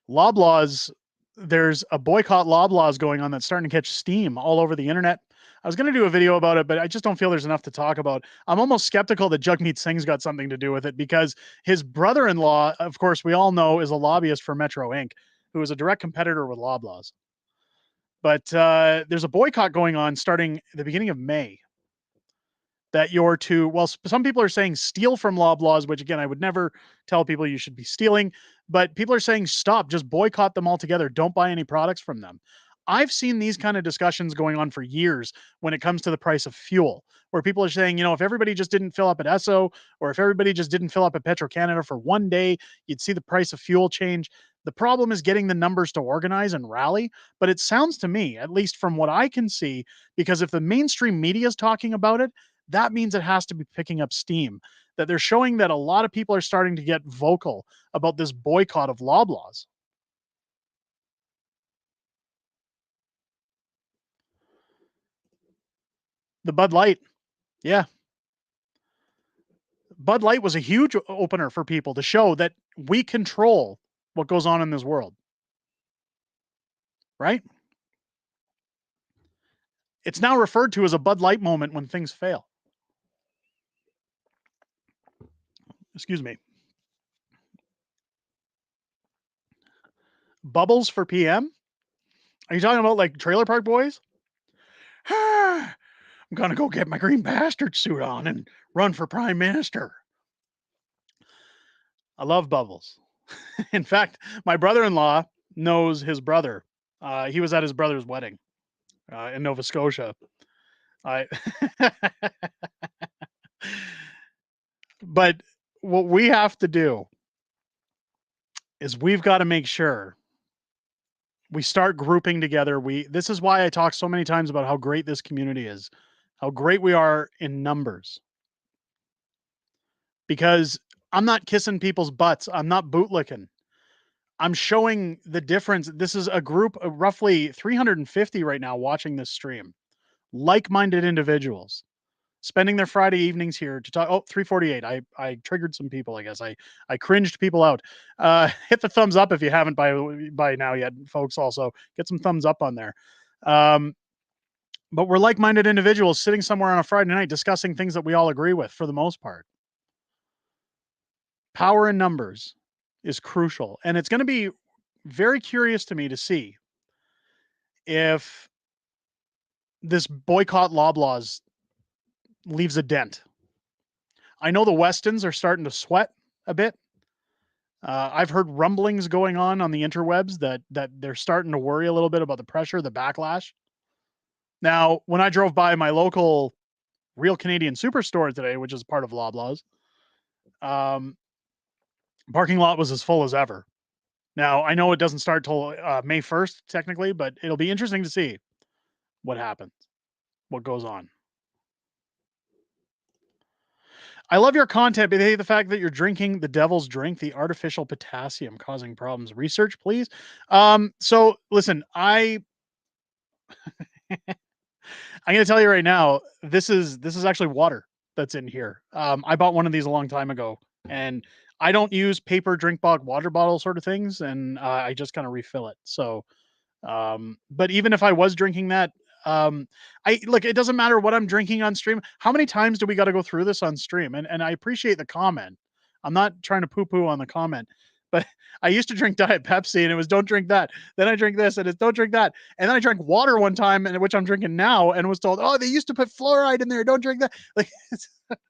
Loblaws, there's a boycott Loblaws going on that's starting to catch steam all over the internet. I was going to do a video about it, but I just don't feel there's enough to talk about. I'm almost skeptical that Jagmeet Singh's got something to do with it, because his brother-in-law, of course, we all know, is a lobbyist for Metro Inc., who is a direct competitor with Loblaws. But there's a boycott going on starting at the beginning of May that you're to, well, some people are saying steal from Loblaws, which again, I would never tell people you should be stealing, but people are saying stop, just boycott them altogether. Don't buy any products from them. I've seen these kind of discussions going on for years when it comes to the price of fuel, where people are saying, you know, if everybody just didn't fill up at Esso, or if everybody just didn't fill up at Petro-Canada for one day, you'd see the price of fuel change. The problem is getting the numbers to organize and rally. But it sounds to me, at least from what I can see, because if the mainstream media is talking about it, that means it has to be picking up steam, that they're showing that a lot of people are starting to get vocal about this boycott of Loblaws. The Bud Light. Yeah. Bud Light was a huge opener for people to show that we control what goes on in this world. Right? It's now referred to as a Bud Light moment when things fail. Excuse me. Bubbles for PM? Are you talking about like Trailer Park Boys? I'm gonna go get my green bastard suit on and run for prime minister. I love Bubbles. In fact, my brother-in-law knows his brother. He was at his brother's wedding in Nova Scotia. But what we have to do is we've got to make sure we start grouping together. This is why I talk so many times about how great this community is, how great we are in numbers. Because I'm not kissing people's butts. I'm not bootlicking. I'm showing the difference. This is a group of roughly 350 right now watching this stream. Like-minded individuals spending their Friday evenings here to talk. Oh, 348. I triggered some people, I guess. I cringed people out. Hit the thumbs up if you haven't by now yet, folks. Also, get some thumbs up on there. But we're like-minded individuals sitting somewhere on a Friday night discussing things that we all agree with for the most part. Power in numbers is crucial. And it's going to be very curious to me to see if this boycott Loblaws leaves a dent. I know the Westons are starting to sweat a bit. I've heard rumblings going on the interwebs that they're starting to worry a little bit about the pressure, the backlash. Now, when I drove by my local Real Canadian Superstore today, which is part of Loblaws, parking lot was as full as ever. Now, I know it doesn't start till May 1st, technically, but it'll be interesting to see what happens, what goes on. I love your content, but the fact that you're drinking the devil's drink, the artificial potassium causing problems. Research, please. So listen, I'm going to tell you right now, this is actually water that's in here. I bought one of these a long time ago, and I don't use paper drink water bottle sort of things, and I just kind of refill it. So, but even if I was drinking that, I look, it doesn't matter what I'm drinking on stream. How many times do we got to go through this on stream? And I appreciate the comment. I'm not trying to poo-poo on the comment, but I used to drink Diet Pepsi and it was don't drink that. Then I drink this and it's don't drink that. And then I drank water one time, and which I'm drinking now, and was told, oh, they used to put fluoride in there. Don't drink that. Like,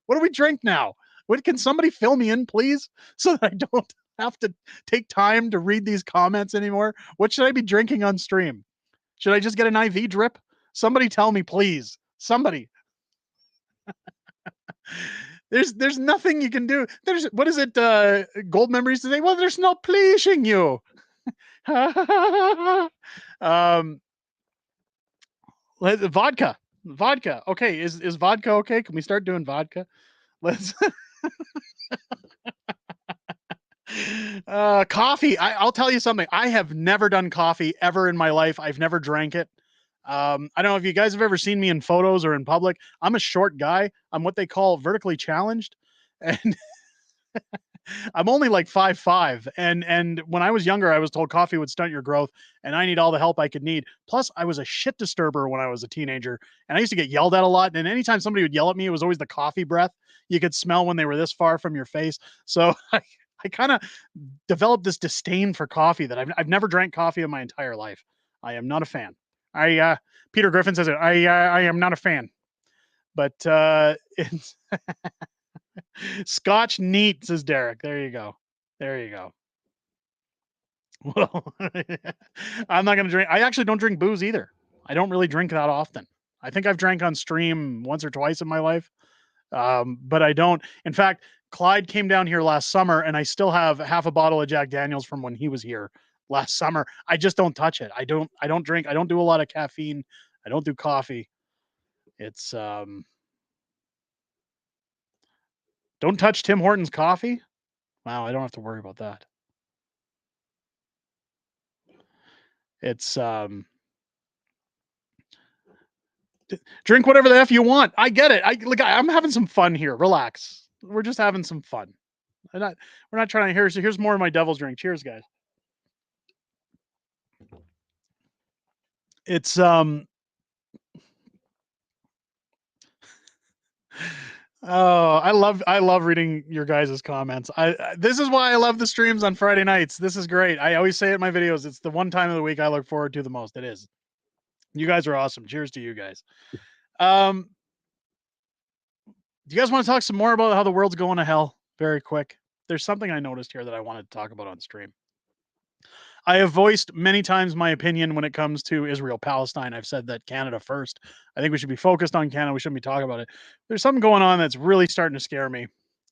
what do we drink now? What can somebody fill me in, please, so that I don't have to take time to read these comments anymore? What should I be drinking on stream? Should I just get an IV drip? Somebody tell me, please. Somebody. There's nothing you can do. There's what is it? Gold memories today. Well, there's no pleasing you. Vodka. Okay, is vodka okay? Can we start doing vodka? Let's. Coffee. I'll tell you something. I have never done coffee ever in my life. I've never drank it. I don't know if you guys have ever seen me in photos or in public. I'm a short guy. I'm what they call vertically challenged. And I'm only like 5'5". And when I was younger, I was told coffee would stunt your growth, and I need all the help I could need. Plus, I was a shit disturber when I was a teenager, and I used to get yelled at a lot. And anytime somebody would yell at me, it was always the coffee breath you could smell when they were this far from your face. So I kind of developed this disdain for coffee that I've never drank coffee in my entire life. I am not a fan. Peter Griffin says it. I am not a fan, but it's Scotch neat, says Derek. There you go. Well, I'm not gonna drink. I actually don't drink booze either. I don't really drink that often. I think I've drank on stream once or twice in my life, but I don't. In fact, Clyde came down here last summer, and I still have half a bottle of Jack Daniels from when he was here last summer. I just don't touch it. I don't drink. I don't do a lot of caffeine. I don't do coffee. It's don't touch Tim Hortons coffee. Wow, I don't have to worry about that. It's drink whatever the F you want. I get it. I'm having some fun here. Relax. We're just having some fun. We're not trying to here's more of my devil's drink. Cheers, guys. It's oh, I love reading your guys' comments. This is why I love the streams on Friday nights. This is great. I always say it in my videos, it's the one time of the week I look forward to the most. It is. You guys are awesome. Cheers to you guys. Do you guys want to talk some more about how the world's going to hell? Very quick. There's something I noticed here that I wanted to talk about on stream. I have voiced many times my opinion when it comes to Israel-Palestine. I've said that Canada first. I think we should be focused on Canada. We shouldn't be talking about it. There's something going on that's really starting to scare me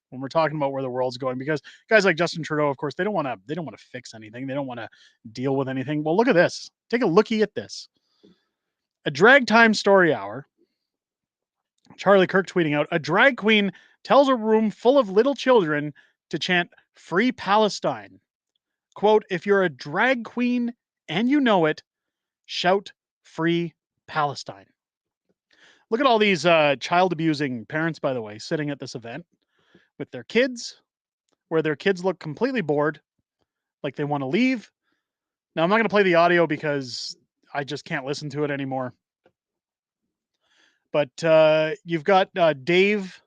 when we're talking about where the world's going, because guys like Justin Trudeau, of course, they don't want to fix anything. They don't want to deal with anything. Well, look at this. Take a looky at this. A drag time story hour. Charlie Kirk tweeting out, a drag queen tells a room full of little children to chant "Free Palestine." Quote, if you're a drag queen and you know it, shout "Free Palestine." Look at all these child abusing parents, by the way, sitting at this event with their kids, where their kids look completely bored, like they want to leave. Now, I'm not going to play the audio because I just can't listen to it anymore. But you've got Dave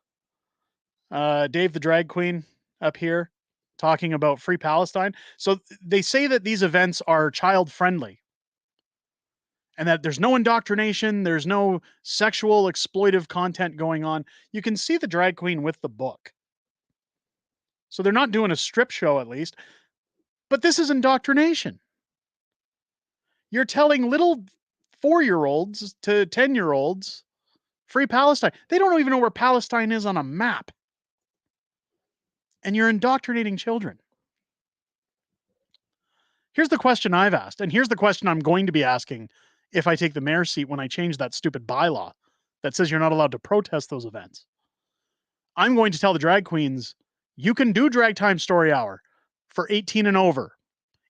the drag queen up here talking about Free Palestine. So they say that these events are child friendly and that there's no indoctrination, there's no sexual exploitive content going on. You can see the drag queen with the book. So they're not doing a strip show, at least. But this is indoctrination. You're telling little 4-year-olds to 10-year-olds Free Palestine. They don't even know where Palestine is on a map. And you're indoctrinating children. Here's the question I've asked, and here's the question I'm going to be asking if I take the mayor's seat when I change that stupid bylaw that says you're not allowed to protest those events. I'm going to tell the drag queens, you can do drag time story hour for 18 and over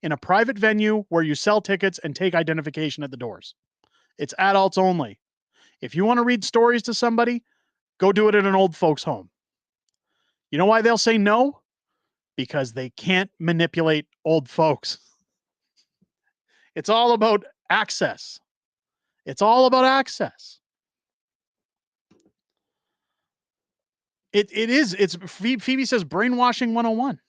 in a private venue where you sell tickets and take identification at the doors. It's adults only. If you want to read stories to somebody, go do it in an old folks' home. You know why they'll say no? Because they can't manipulate old folks. It's all about access. It's all about access. It's Phoebe says brainwashing 101.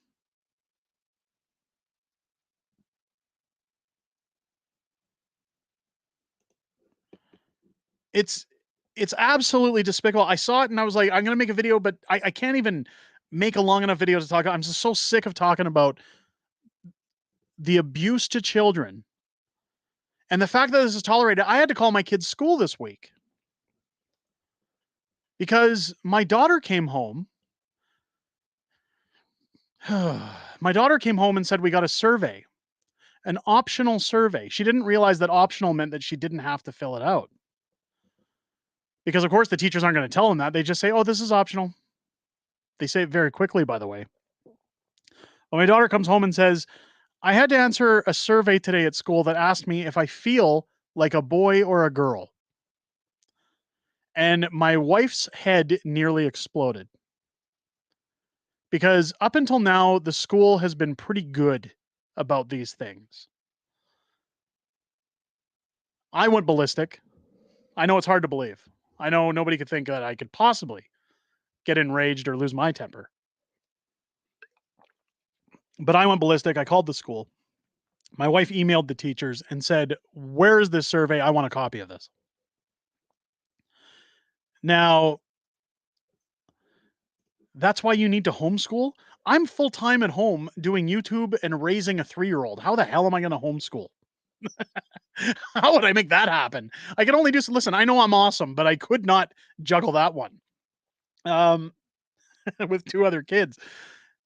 It's absolutely despicable. I saw it and I was like, I'm going to make a video, but I can't even make a long enough video to talk. I'm just so sick of talking about the abuse to children and the fact that this is tolerated. I had to call my kid's school this week because my daughter came home. My daughter came home and said, we got a survey, an optional survey. She didn't realize that optional meant that she didn't have to fill it out. Because, of course, the teachers aren't going to tell them that. They just say, oh, this is optional. They say it very quickly, by the way. Well, my daughter comes home and says, I had to answer a survey today at school that asked me if I feel like a boy or a girl. And my wife's head nearly exploded. Because up until now, the school has been pretty good about these things. I went ballistic. I know it's hard to believe. I know nobody could think that I could possibly get enraged or lose my temper. But I went ballistic. I called the school. My wife emailed the teachers and said, where is this survey? I want a copy of this. Now, that's why you need to homeschool. I'm full-time at home doing YouTube and raising a 3-year-old. How the hell am I going to homeschool? How would I make that happen? I can only do, listen, I know I'm awesome, but I could not juggle that one. With 2 other kids.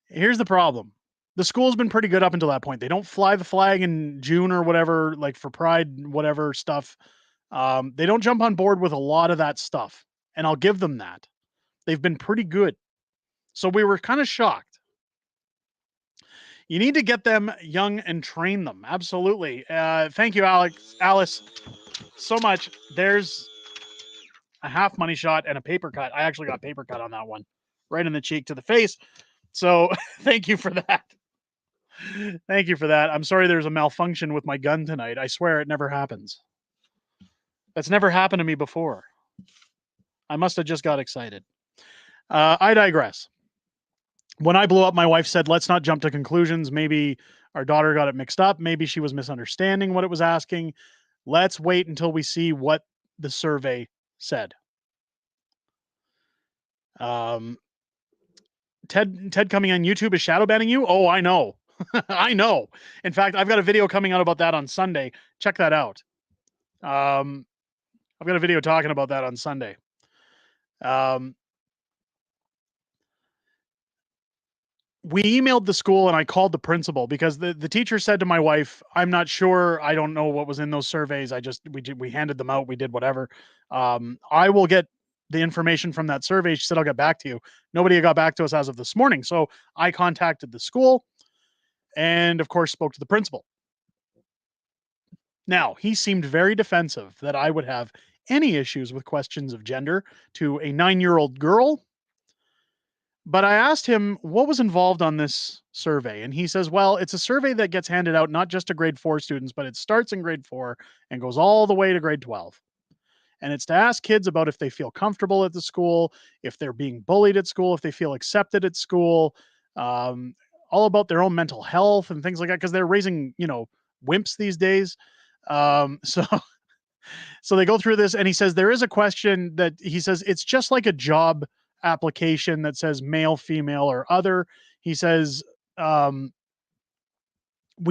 Here's the problem. The school's been pretty good up until that point. They don't fly the flag in June or whatever, like for Pride, whatever stuff. They don't jump on board with a lot of that stuff. And I'll give them that. They've been pretty good. So we were kind of shocked. You need to get them young and train them. Absolutely. Thank you, Alice, so much. There's a half money shot and a paper cut. I actually got paper cut on that one. Right in the cheek to the face. So thank you for that. Thank you for that. I'm sorry there's a malfunction with my gun tonight. I swear it never happens. That's never happened to me before. I must have just got excited. I digress. When I blew up, my wife said, let's not jump to conclusions. Maybe our daughter got it mixed up. Maybe she was misunderstanding what it was asking. Let's wait until we see what the survey said. Ted coming on YouTube is shadow banning you? Oh, I know. I know. In fact, I've got a video coming out about that on Sunday. Check that out. I've got a video talking about that on Sunday. We emailed the school and I called the principal because the teacher said to my wife, I'm not sure. I don't know what was in those surveys. We handed them out. We did whatever. I will get the information from that survey. She said, I'll get back to you. Nobody got back to us as of this morning. So I contacted the school and of course spoke to the principal. Now, he seemed very defensive that I would have any issues with questions of gender to a 9-year-old girl. But I asked him what was involved on this survey. And he says, well, it's a survey that gets handed out not just to grade 4 students, but it starts in grade 4 and goes all the way to grade 12. And it's to ask kids about if they feel comfortable at the school, if they're being bullied at school, if they feel accepted at school, all about their own mental health and things like that, because they're raising, wimps these days. So they go through this, and he says there is a question that he says it's just like a job application that says male, female, or other. He says we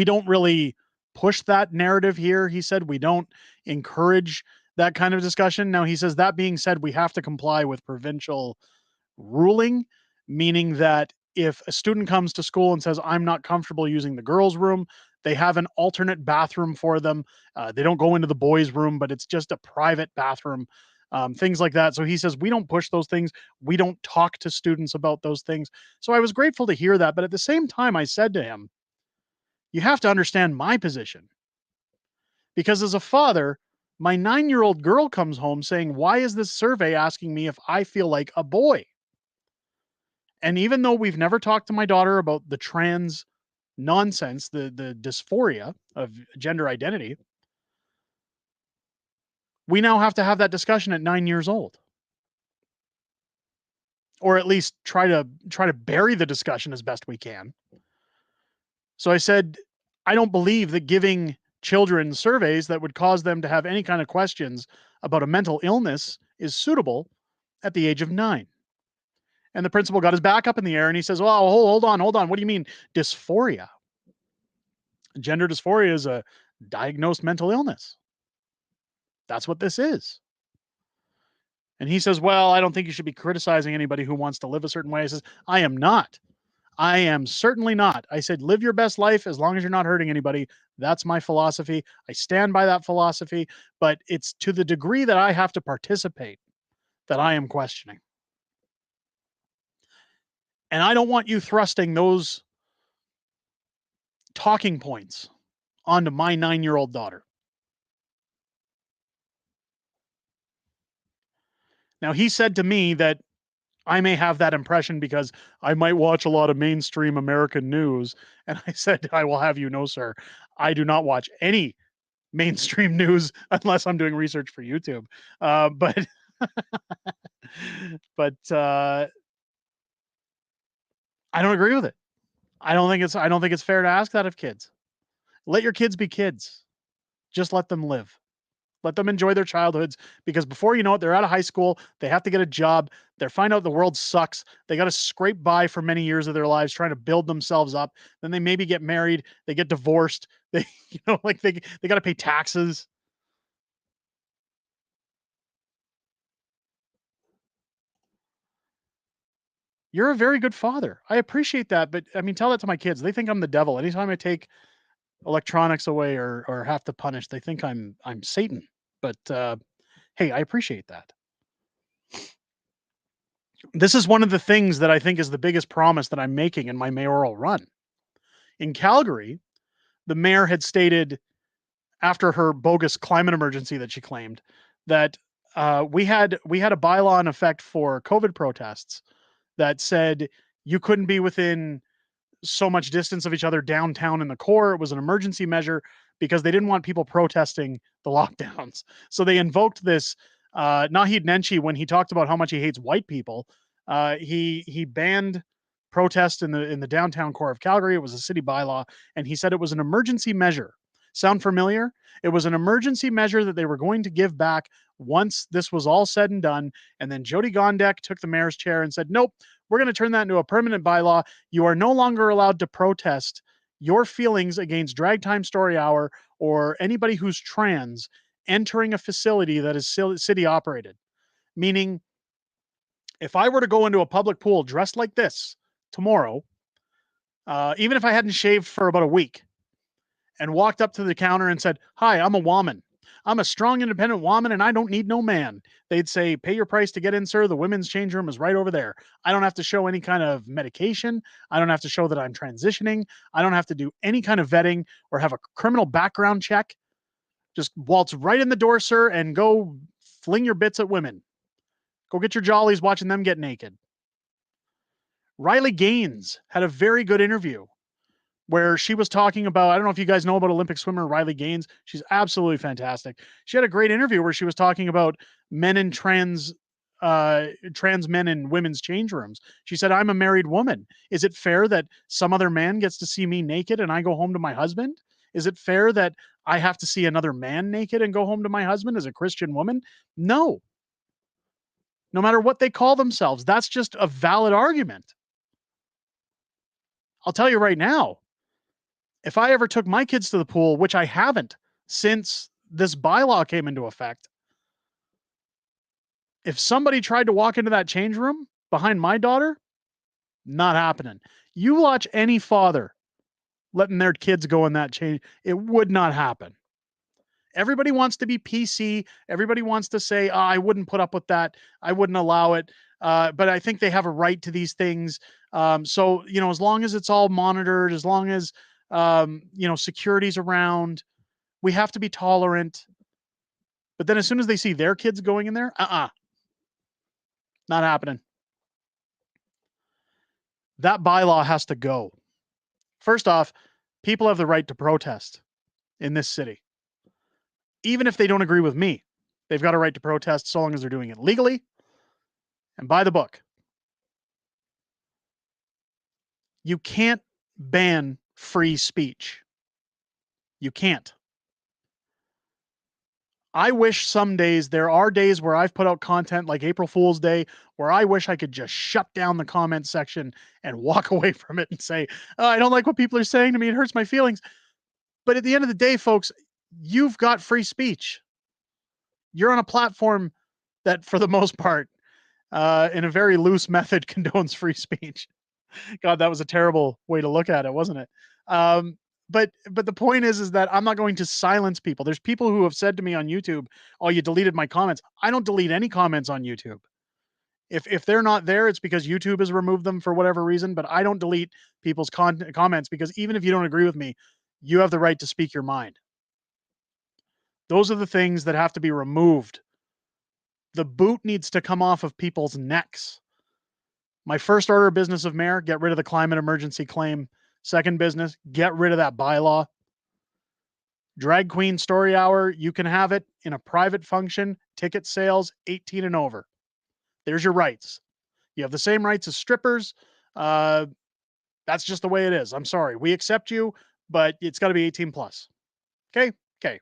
don't really push that narrative here. He said we don't encourage that kind of discussion. Now, he says that being said, we have to comply with provincial ruling, meaning that if a student comes to school and says, I'm not comfortable using the girls' room, they have an alternate bathroom for them. They don't go into the boys' room, but it's just a private bathroom, things like that. So he says, we don't push those things. We don't talk to students about those things. So I was grateful to hear that. But at the same time, I said to him, you have to understand my position. Because as a father, My 9-year-old girl comes home saying, why is this survey asking me if I feel like a boy? And even though we've never talked to my daughter about the trans nonsense, the dysphoria of gender identity, we now have to have that discussion at 9 years old. Or at least try to bury the discussion as best we can. So I said, I don't believe that giving children surveys that would cause them to have any kind of questions about a mental illness is suitable at the age of 9. And the principal got his back up in the air and he says, well, hold on. What do you mean dysphoria? Gender dysphoria is a diagnosed mental illness. That's what this is. And he says, well, I don't think you should be criticizing anybody who wants to live a certain way. I says, I am not. I am certainly not. I said, live your best life as long as you're not hurting anybody. That's my philosophy. I stand by that philosophy, but it's to the degree that I have to participate that I am questioning. And I don't want you thrusting those talking points onto my 9-year-old daughter. Now, he said to me that I may have that impression because I might watch a lot of mainstream American news. And I said, I will have you know, sir, I do not watch any mainstream news unless I'm doing research for YouTube. But I don't agree with it. I don't think it's fair to ask that of kids. Let your kids be kids. Just let them live. Let them enjoy their childhoods, because before you know it, they're out of high school. They have to get a job. They find out the world sucks. They got to scrape by for many years of their lives trying to build themselves up. Then they maybe get married. They get divorced. They, they got to pay taxes. You're a very good father. I appreciate that, but I mean, tell that to my kids. They think I'm the devil. Anytime I take electronics away or have to punish, they think I'm Satan. But hey, I appreciate that. This is one of the things that I think is the biggest promise that I'm making in my mayoral run. In Calgary, the mayor had stated after her bogus climate emergency that she claimed that we had a bylaw in effect for COVID protests that said you couldn't be within so much distance of each other downtown in the core. It was an emergency measure because they didn't want people protesting the lockdowns. So they invoked this Nahid Nenshi, when he talked about how much he hates white people. He banned protest in the downtown core of Calgary. It was a city bylaw, and he said it was an emergency measure. Sound familiar? It was an emergency measure that they were going to give back once this was all said and done. And then Jody Gondek took the mayor's chair and said, nope, we're going to turn that into a permanent bylaw. You are no longer allowed to protest your feelings against Drag Time Story Hour or anybody who's trans entering a facility that is city operated. Meaning, if I were to go into a public pool dressed like this tomorrow, even if I hadn't shaved for about a week, and walked up to the counter and said, hi, I'm a woman. I'm a strong, independent woman, and I don't need no man. They'd say, pay your price to get in, sir. The women's change room is right over there. I don't have to show any kind of medication. I don't have to show that I'm transitioning. I don't have to do any kind of vetting or have a criminal background check. Just waltz right in the door, sir, and go fling your bits at women. Go get your jollies watching them get naked. Riley Gaines had a very good interview where she was talking about, I don't know if you guys know about Olympic swimmer Riley Gaines. She's absolutely fantastic. She had a great interview where she was talking about men and trans men in women's change rooms. She said, I'm a married woman. Is it fair that some other man gets to see me naked and I go home to my husband? Is it fair that I have to see another man naked and go home to my husband as a Christian woman? No. No matter what they call themselves, that's just a valid argument. I'll tell you right now, if I ever took my kids to the pool, which I haven't since this bylaw came into effect, if somebody tried to walk into that change room behind my daughter, not happening. You watch any father letting their kids go in that change, it would not happen. Everybody wants to be PC. Everybody wants to say, oh, I wouldn't put up with that. I wouldn't allow it. But I think they have a right to these things. So, as long as it's all monitored, as long as, security's around, we have to be tolerant. But then as soon as they see their kids going in there, not happening. That bylaw has to go. First off, people have the right to protest in this city. Even if they don't agree with me, they've got a right to protest so long as they're doing it legally and by the book. You can't ban free speech. You can't. I wish some days, there are days where I've put out content like April Fool's Day, where I wish I could just shut down the comment section and walk away from it and say, oh, I don't like what people are saying to me. It hurts my feelings. But at the end of the day, folks, you've got free speech. You're on a platform that, for the most part, in a very loose method, condones free speech. God, that was a terrible way to look at it, wasn't it? But the point is that I'm not going to silence people. There's people who have said to me on YouTube, "Oh, you deleted my comments." I don't delete any comments on YouTube. If they're not there, it's because YouTube has removed them for whatever reason. But I don't delete people's comments, because even if you don't agree with me, you have the right to speak your mind. Those are the things that have to be removed. The boot needs to come off of people's necks. My first order of business of mayor, get rid of the climate emergency claim. Second business, get rid of that bylaw. Drag queen story hour, you can have it in a private function, ticket sales, 18 and over. There's your rights. You have the same rights as strippers. That's just the way it is. I'm sorry. We accept you, but it's got to be 18 plus. Okay? Okay.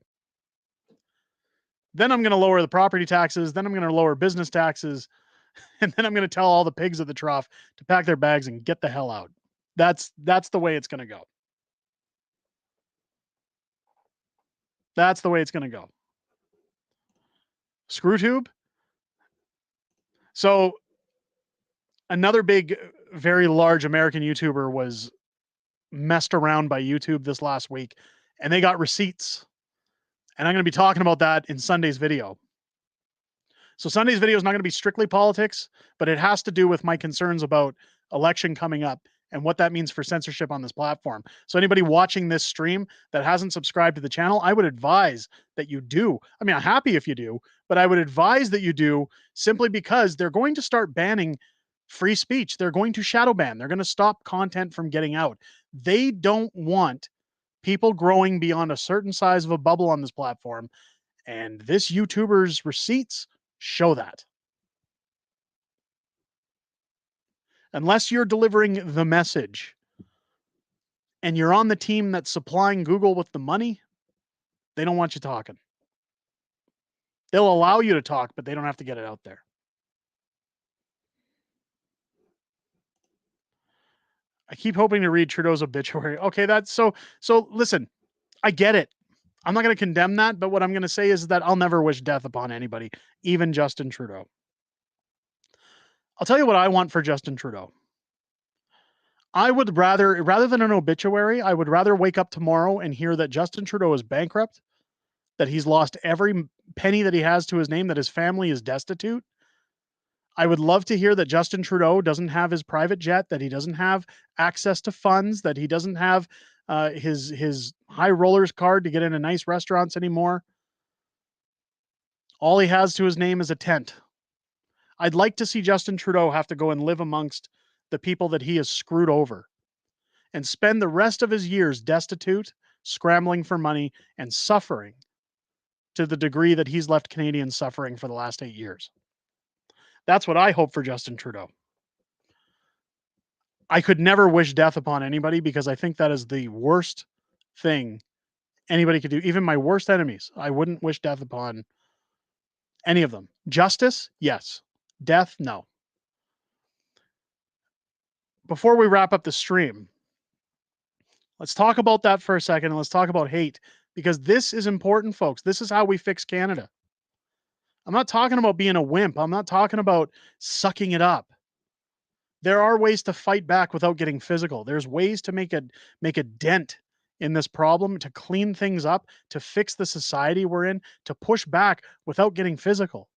Then I'm going to lower the property taxes. Then I'm going to lower business taxes. And then I'm going to tell all the pigs at the trough to pack their bags and get the hell out. That's the way it's going to go. That's the way it's going to go. ScrewTube. So another big, very large American YouTuber was messed around by YouTube this last week, and they got receipts. And I'm going to be talking about that in Sunday's video. So Sunday's video is not going to be strictly politics, but it has to do with my concerns about election coming up and what that means for censorship on this platform. So anybody watching this stream that hasn't subscribed to the channel, I would advise that you do. I mean, I'm happy if you do, but I would advise that you do, simply because they're going to start banning free speech. They're going to shadow ban. They're going to stop content from getting out. They don't want people growing beyond a certain size of a bubble on this platform. And this YouTuber's receipts show that. Unless you're delivering the message and you're on the team that's supplying Google with the money, they don't want you talking. They'll allow you to talk, but they don't have to get it out there. I keep hoping to read Trudeau's obituary. Okay, that's so listen, I get it. I'm not going to condemn that, but what I'm going to say is that I'll never wish death upon anybody, even Justin Trudeau. I'll tell you what I want for Justin Trudeau. I would rather than an obituary, I would rather wake up tomorrow and hear that Justin Trudeau is bankrupt, that he's lost every penny that he has to his name, that his family is destitute. I would love to hear that Justin Trudeau doesn't have his private jet, that he doesn't have access to funds, that he doesn't have his high rollers card to get into nice restaurants anymore. All he has to his name is a tent. I'd like to see Justin Trudeau have to go and live amongst the people that he has screwed over and spend the rest of his years destitute, scrambling for money, and suffering to the degree that he's left Canadians suffering for the last 8 years. That's what I hope for Justin Trudeau. I could never wish death upon anybody, because I think that is the worst thing anybody could do. Even my worst enemies, I wouldn't wish death upon any of them. Justice, yes. Death, no. Before we wrap up the stream, let's talk about that for a second, and let's talk about hate, because this is important, folks. This is how we fix Canada. I'm not talking about being a wimp. I'm not talking about sucking it up. There are ways to fight back without getting physical. There's ways to make a dent in this problem, to clean things up, to fix the society we're in, to push back without getting physical.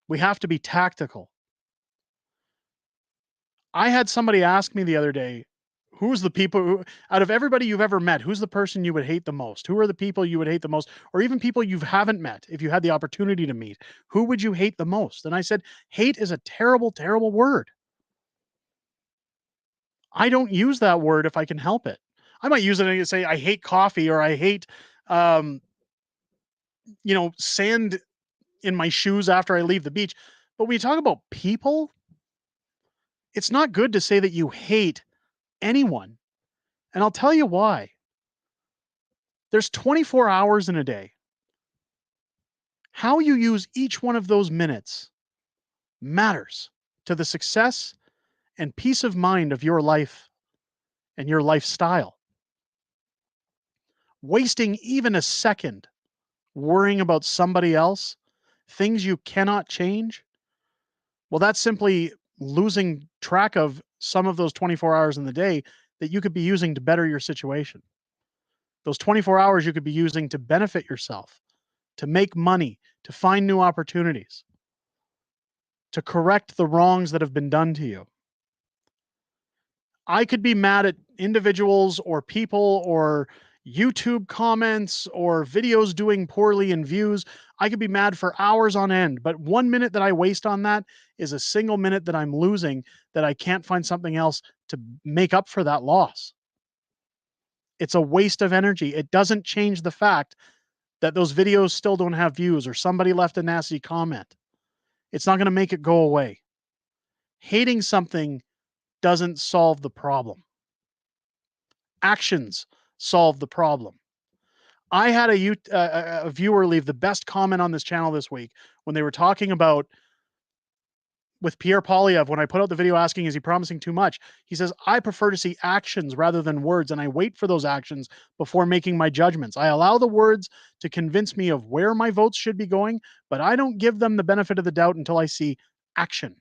We have to be tactical. I had somebody ask me the other day, who's the people who, out of everybody you've ever met, who's the person you would hate the most? Who are the people you would hate the most? Or even people you haven't met, if you had the opportunity to meet, who would you hate the most? And I said, hate is a terrible, terrible word. I don't use that word if I can help it. I might use it and say, I hate coffee, or I hate, sand in my shoes after I leave the beach. But when you talk about people, it's not good to say that you hate anyone. And I'll tell you why. There's 24 hours in a day. How you use each one of those minutes matters to the success and peace of mind of your life and your lifestyle. Wasting even a second worrying about somebody else, things you cannot change, well, that's simply losing track of some of those 24 hours in the day that you could be using to better your situation. Those 24 hours you could be using to benefit yourself, to make money, to find new opportunities, to correct the wrongs that have been done to you. I could be mad at individuals or people or YouTube comments or videos doing poorly in views. I could be mad for hours on end, but 1 minute that I waste on that is a single minute that I'm losing, that I can't find something else to make up for that loss. It's a waste of energy. It doesn't change the fact that those videos still don't have views or somebody left a nasty comment. It's not going to make it go away. Hating something doesn't solve the problem. Actions solve the problem. I had a viewer leave the best comment on this channel this week when they were talking about, with Pierre Poilievre, when I put out the video asking, is he promising too much? He says, I prefer to see actions rather than words, and I wait for those actions before making my judgments. I allow the words to convince me of where my votes should be going, but I don't give them the benefit of the doubt until I see action.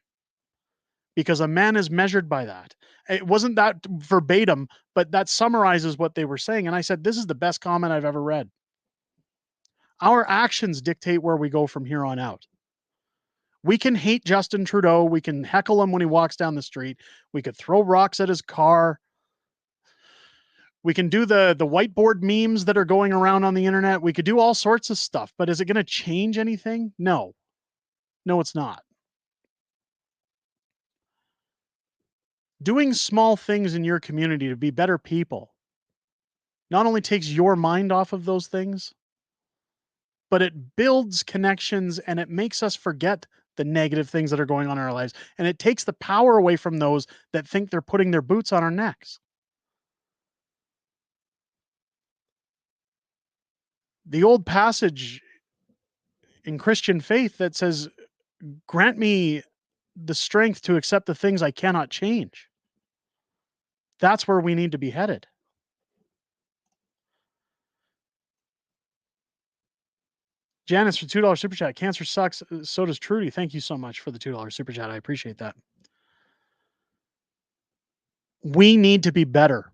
Because a man is measured by that. It wasn't that verbatim, but that summarizes what they were saying. And I said, this is the best comment I've ever read. Our actions dictate where we go from here on out. We can hate Justin Trudeau. We can heckle him when he walks down the street. We could throw rocks at his car. We can do the whiteboard memes that are going around on the internet. We could do all sorts of stuff, but is it going to change anything? No. No, it's not. Doing small things in your community to be better people not only takes your mind off of those things, but it builds connections and it makes us forget the negative things that are going on in our lives. And it takes the power away from those that think they're putting their boots on our necks. The old passage in Christian faith that says, grant me the strength to accept the things I cannot change. That's where we need to be headed. Janice for $2 super chat. Cancer sucks. So does Trudy. Thank you so much for the $2 super chat. I appreciate that. We need to be better.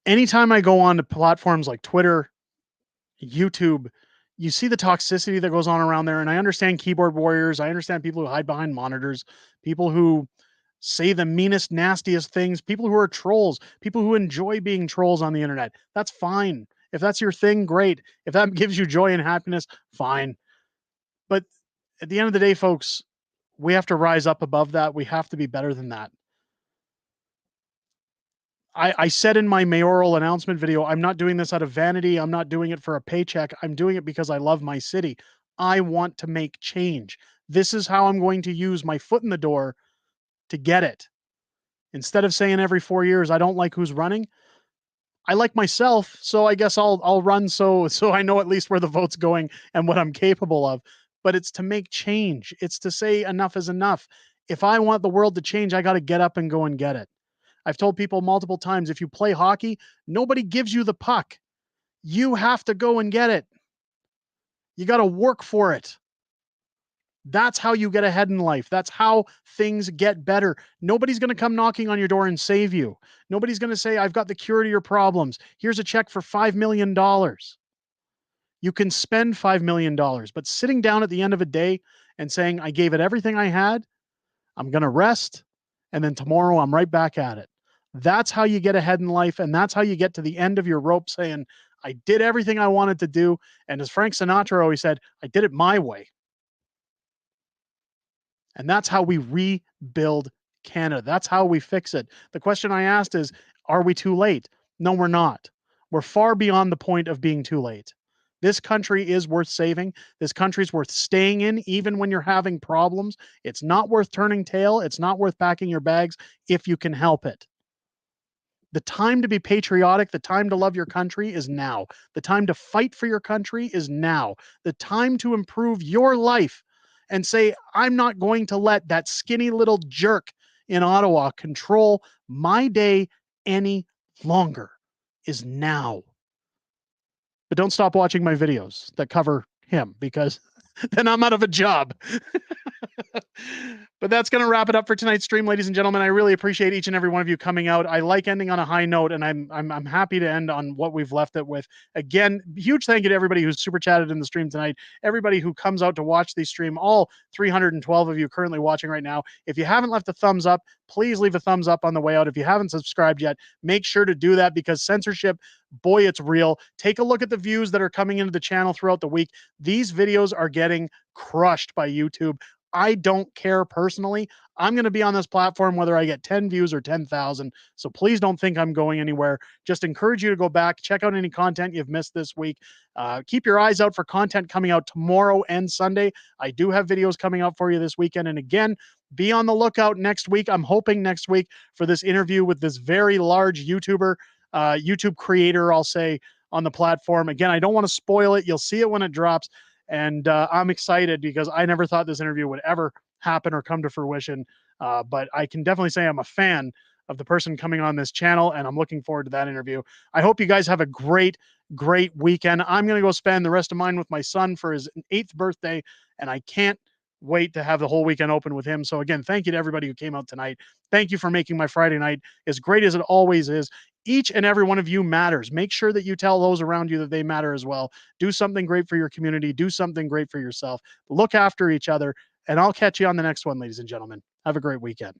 Anytime I go on to platforms like Twitter, YouTube, you see the toxicity that goes on around there. And I understand keyboard warriors. I understand people who hide behind monitors, people who say the meanest, nastiest things, people who are trolls, people who enjoy being trolls on the internet. That's fine. If that's your thing, great. If that gives you joy and happiness, fine. But at the end of the day, folks, we have to rise up above that. We have to be better than that. I said in my mayoral announcement video, I'm not doing this out of vanity. I'm not doing it for a paycheck. I'm doing it because I love my city. I want to make change. This is how I'm going to use my foot in the door to get it. Instead of saying every 4 years, I don't like who's running, I like myself, so I guess I'll run so I know at least where the vote's going and what I'm capable of. But it's to make change. It's to say enough is enough. If I want the world to change, I got to get up and go and get it. I've told people multiple times, if you play hockey, nobody gives you the puck. You have to go and get it. You got to work for it. That's how you get ahead in life. That's how things get better. Nobody's going to come knocking on your door and save you. Nobody's going to say, I've got the cure to your problems. Here's a check for $5 million. You can spend $5 million, but sitting down at the end of a day and saying, I gave it everything I had, I'm going to rest, and then tomorrow I'm right back at it. That's how you get ahead in life, and that's how you get to the end of your rope saying, I did everything I wanted to do. And as Frank Sinatra always said, I did it my way. And that's how we rebuild Canada. That's how we fix it. The question I asked is, are we too late? No, we're not. We're far beyond the point of being too late. This country is worth saving. This country's worth staying in, even when you're having problems. It's not worth turning tail. It's not worth packing your bags if you can help it. The time to be patriotic, the time to love your country is now. The time to fight for your country is now. The time to improve your life and say, I'm not going to let that skinny little jerk in Ottawa control my day any longer is now. But don't stop watching my videos that cover him, because then I'm out of a job. But that's going to wrap it up for tonight's stream, ladies and gentlemen. I really appreciate each and every one of you coming out. I like ending on a high note, and I'm happy to end on what we've left it with. Again, huge thank you to everybody who's super chatted in the stream tonight, everybody who comes out to watch the stream, all 312 of you currently watching right now. If you haven't left a thumbs up, please leave a thumbs up on the way out. If you haven't subscribed yet, make sure to do that, because censorship, boy, it's real. Take a look at the views that are coming into the channel throughout the week. These videos are getting crushed by YouTube. I don't care personally. I'm going to be on this platform whether I get 10 views or 10,000. So please don't think I'm going anywhere. Just encourage you to go back, check out any content you've missed this week. Keep your eyes out for content coming out tomorrow and Sunday. I do have videos coming out for you this weekend. And again, be on the lookout next week. I'm hoping next week for this interview with this very large YouTuber, YouTube creator, I'll say, on the platform. Again, I don't want to spoil it. You'll see it when it drops. And I'm excited because I never thought this interview would ever happen or come to fruition. But I can definitely say I'm a fan of the person coming on this channel, and I'm looking forward to that interview. I hope you guys have a great weekend. I'm going to go spend the rest of mine with my son for his 8th birthday, and I can't wait to have the whole weekend open with him. So again, thank you to everybody who came out tonight. Thank you for making my Friday night as great as it always is. Each and every one of you matters. Make sure that you tell those around you that they matter as well. Do something great for your community. Do something great for yourself. Look after each other. And I'll catch you on the next one, ladies and gentlemen. Have a great weekend.